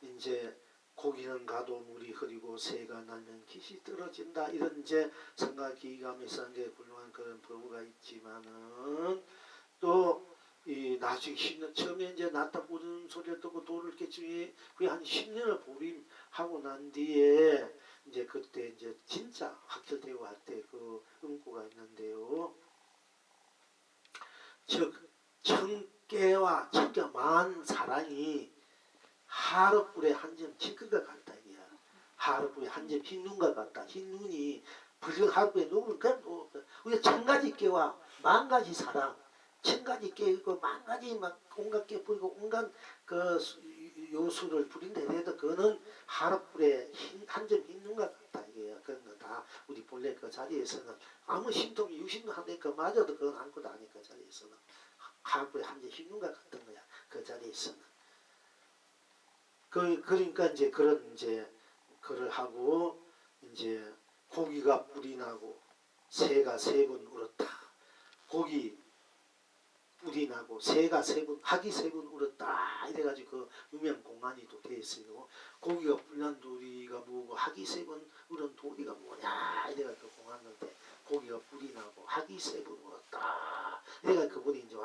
이제 고기는 가도 물이 흐리고 새가 날면 깃이 떨어진다 이런 이제 성가기감에서 이제 훌륭한 그런 법우가 있지만은 또 이 나중에 10년 처음에 이제 낳다 부르는 소리를 듣고 돌을 깨치니 그게 한 10년을 보림하고 난 뒤에 이제 그때 이제 진짜 확철되고 할 때 그 응고가 있는데요. 즉 청깨와 청깨 만 사랑이 하룻불에 한 점 징크가 같다 이야. 하룻불에 한 점 흰눈과 같다. 흰눈이 불경 하룻불에 녹으면 그냥 우리가 천 가지 깨와 만 가지 사랑, 천 가지 깨 있고 만 가지 막 온갖 깨 뿌리고 온갖 그 요술을 부린다 해도 그거는 하룻불에 한 점 흰눈과 같다 이게. 그런 거 다 우리 본래 그 자리에서는 아무 심통이 유심도 안 되니까 맞아도 그건 아무것도 아니까 그 자리에서는 하룻불에 한 점 흰눈과 같은 거야. 그 자리에서는. 그러니까 이제 그런 이제 그를 하고 이제 고기가 뿔이 나고 새가 3번 울었다. 고기 뿔이 나고 새가 3번 학이 3번 울었다. 이래가지고 그 유명 공안이 또 돼 있어요. 고기가 뿔난 도리가 뭐고 학이 3번 울은 도리가 뭐냐 이래가지고 그 공안인데 고기가 뿔이 나고 학이 3번 울었다. 이래가지고 그분이 이제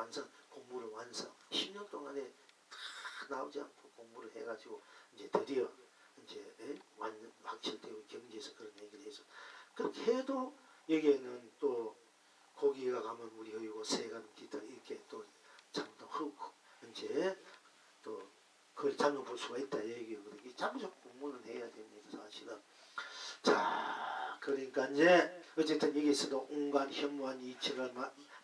공부를 완성 10년 동안에 다 나오지 않고 공부를 해가지고 이제 드디어 이제 완전 확철되고 경지에서 그런 얘기를 해서 그렇게 해도 여기에는 또 고기가 가면 우리 허이고 새가 기타 이렇게 또 참도 이제 또 그걸 잡아 볼 수가 있다 얘기거든요. 자꾸 공부는 해야 됩니다 사실은. 자 그러니까 이제 어쨌든 여기서도 온갖 현무한 이치를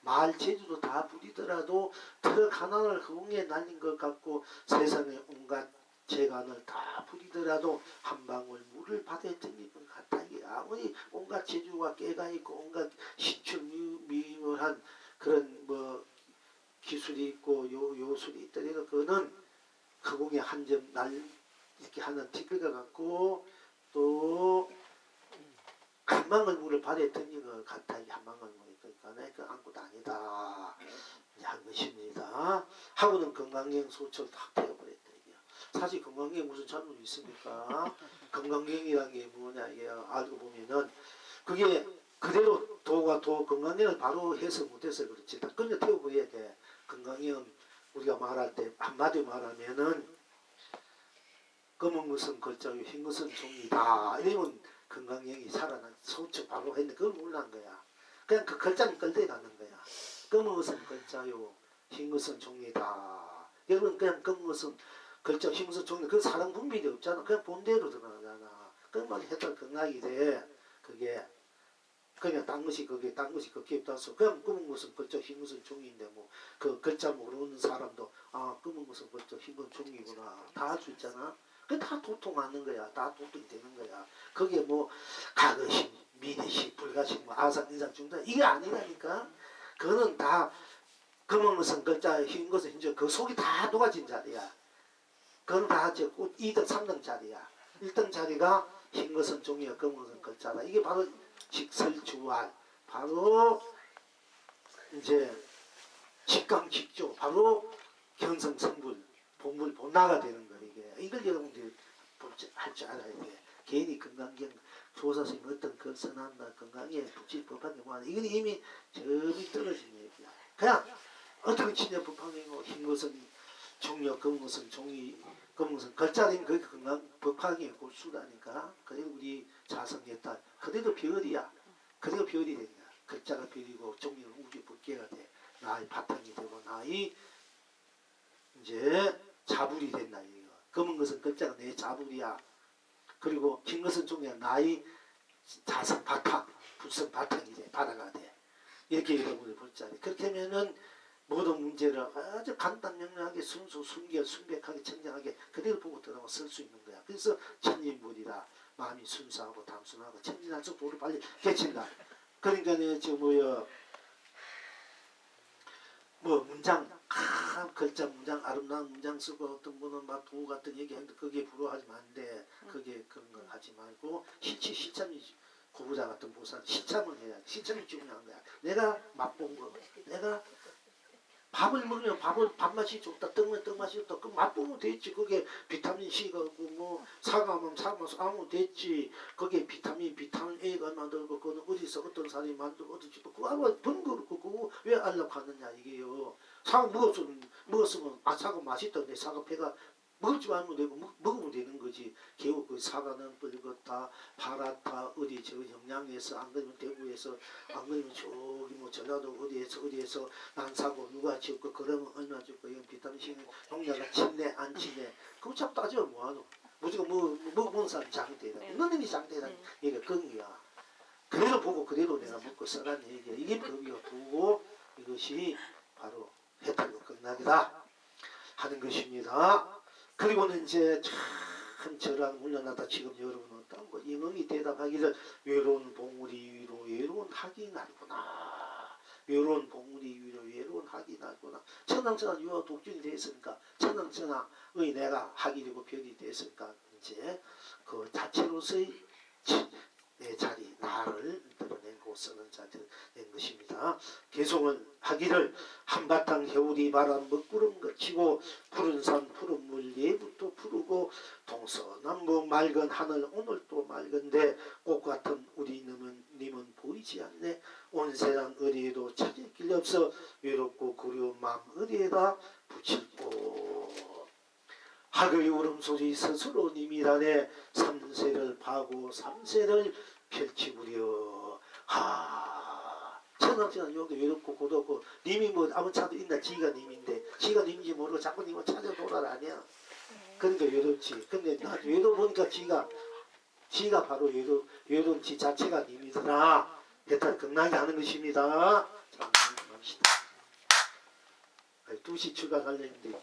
말 재주도 다 부리더라도 트럭 하나를 허공에 날린 것 같고 세상에 온갖 재간을 다 부리더라도 한 방울 물을 바다에 던진 것 같다. 이게 아무리 온갖 재주가 깨가 있고 온갖 시출미묘한 그런 뭐 기술이 있고 요술이 있더라도 그거는 허공에 한 점 날 이렇게 하는 티끌과 같고 또 한 방울 물을 바다에 던진 것 같다. 이게 한 방울 물이 그러니까 그 아무것도 아니다. 한 것입니다. 하고는 건강경 소철 탁 태워버렸다. 사실 건강경에 무슨 잘못이 있습니까? 건강경이라는 게 뭐냐 이게 알고 보면은 그게 그대로 도가 도 건강경을 바로 해서 못해서 그렇지. 다 끊어 태워버려야 돼. 건강경 우리가 말할 때 한마디로 말하면은 검은 것은 글자요 흰 것은 종이다. 이러면 건강경이 살아난 소철 바로 했는데 그걸 몰란 거야. 그냥 그 글자는 끌대 가는 거야. 검은 것은 글자요 흰 것은 종이다. 여러분 그냥 검은 것은 글자 흰 것은 종이 그 사랑 분별이 없잖아. 그냥 본대로 들어가잖아. 그만 해도 건강이 돼. 그게 그냥 딴 것이 그게 딴 것이 그게 없다서 그냥 검은 것은 글자 흰 것은 종이인데 뭐 그 글자 모르는 사람도 아 검은 것은 글자 흰 것은 종이구나 다 할 수 있잖아. 그 다 도통하는 거야. 다 도통이 되는 거야. 그게 뭐 가거심, 미래심, 불가심, 뭐 아상, 인상, 중단 이게 아니라니까. 그거는 다 검은 것은 글자, 흰 것은 흰 그 속이 다 녹아진 자리야. 그건 다 2등, 3등 자리야. 1등 자리가 흰 것은 종이야, 검은 것은 글자다. 이게 바로 직설주활, 바로 이제 직강직조, 바로 견성성불, 본물, 본나가 되는 거야. 이걸 여러분들이 할 줄 알아야 돼. 괜히 건강경 조사선생님 어떤 글 써난다 건강에 북질 법한 게 뭐하나 이건 이미 저기 떨어진 얘기야. 그냥 어떻게 치냐 법학이고 흰 것은 종력 검은 것은 종이 검은 것은 글자는 그 건강 법학의 골수라니까. 그래도 우리 자성했다. 그래도 별이야. 그래도 별이 되냐. 글자가 별이고 종이는 우주 법계가 돼. 나의 바탕이 되고 나의 이제 자불이 된다 이거. 검은 것은 글자가 내 자불이야. 그리고 흰 것은 종이야. 나의 자성 바탕, 불성 바탕이 돼. 바다가 돼. 이렇게 여러분을 볼 자리. 그렇게 하면은 모든 문제를 아주 간단명료하게 순수, 순결, 순백하게, 청정하게 그대로 보고 들어가 쓸 수 있는 거야. 그래서 천진물이라 마음이 순수하고 단순하고 천진할수록 도를 빨리 깨친다. 그러니까 지금 뭐 문장 글자 문장 아름다운 문장 쓰고 어떤 분은 막 도 같은 얘기하는데 그게 부러워하지면 안 돼. 그게 그런 거 하지 말고 실참이 고부자 같은 보살은 실참을 해야 돼. 실참이 중요한 거야. 내가 맛본 거 내가 밥을 먹으면 밥맛이 좋다. 떡맛이 좋다. 그 맛보면 됐지. 그게 비타민 C가 있고 뭐 사과하면 사과하면 됐지. 그게 비타민 A가 만들고 그거는 어디서 어떤 사람이 만들고 어디서 그거 아마 번거롭고 그거 왜 알려고 하느냐 이게요. 사과 먹었으면 사과 맛있던데 사과 배가 먹지 말면 되고 먹으면 되는 거지. 겨우 그 사과는 뻘겋다 파랗다 어디 저 영양에서 안 그러면 대구에서 안 그러면 저기 뭐 전라도 어디에서 난 사고 누가 지었고 그러면 얼마 줬고 이건 비타민C 농약을 치네 안 치네 그거 참 따지면 뭐하노. 무조건 먹은 사람이 장대다. 너님이 장대다. 이게 긍이야. 그래도 보고 그대로 내가 먹고 써란 얘기야. 이게 법이야. 보고 이것이 바로 해탈로 극락이다 하는 것입니다. 그리고는 이제 참 저랑 훈련하다 지금 여러분은 뭐 임응이 대답하기를 외로운 봉우리 위로 외로운 학이 날구나. 외로운 봉우리 위로 외로운 학이 날구나. 천왕천하 유아 독준이 됐으니까 천왕천하의 내가 학이 되고 별이 됐으니까 이제 그 자체로서의 내 자리 나를 드러낸 곳서는 자리를 낸 것입니다. 개송을 하기를 한바탕 겨울이 바람 먹구름 거치고 푸른 산 푸른 물 예부터 푸르고 동서남북 맑은 하늘 오늘도 맑은데 꽃 같은 우리 님은 보이지 않네. 온 세상 어디에도 찾을 길 없어 외롭고 그리운 마음 어디에다 붙일꼬. 학의 울음소리 스스로 님이라네. 삼세를 파고 삼세를 펼치구려. 천왕천하 여기 외롭고 고독고 님이 뭐 아무 차도 있나. 지가 님인데 지가 님인지 모르고 자꾸 님을 찾아 돌아다녀. 그러니까 외롭지. 근데 나 외로우니까 지가 바로 외로운 지 자체가 님이더라. 해탈 극락이 하는 것입니다. 자, 합시다. 2시 출발하려는데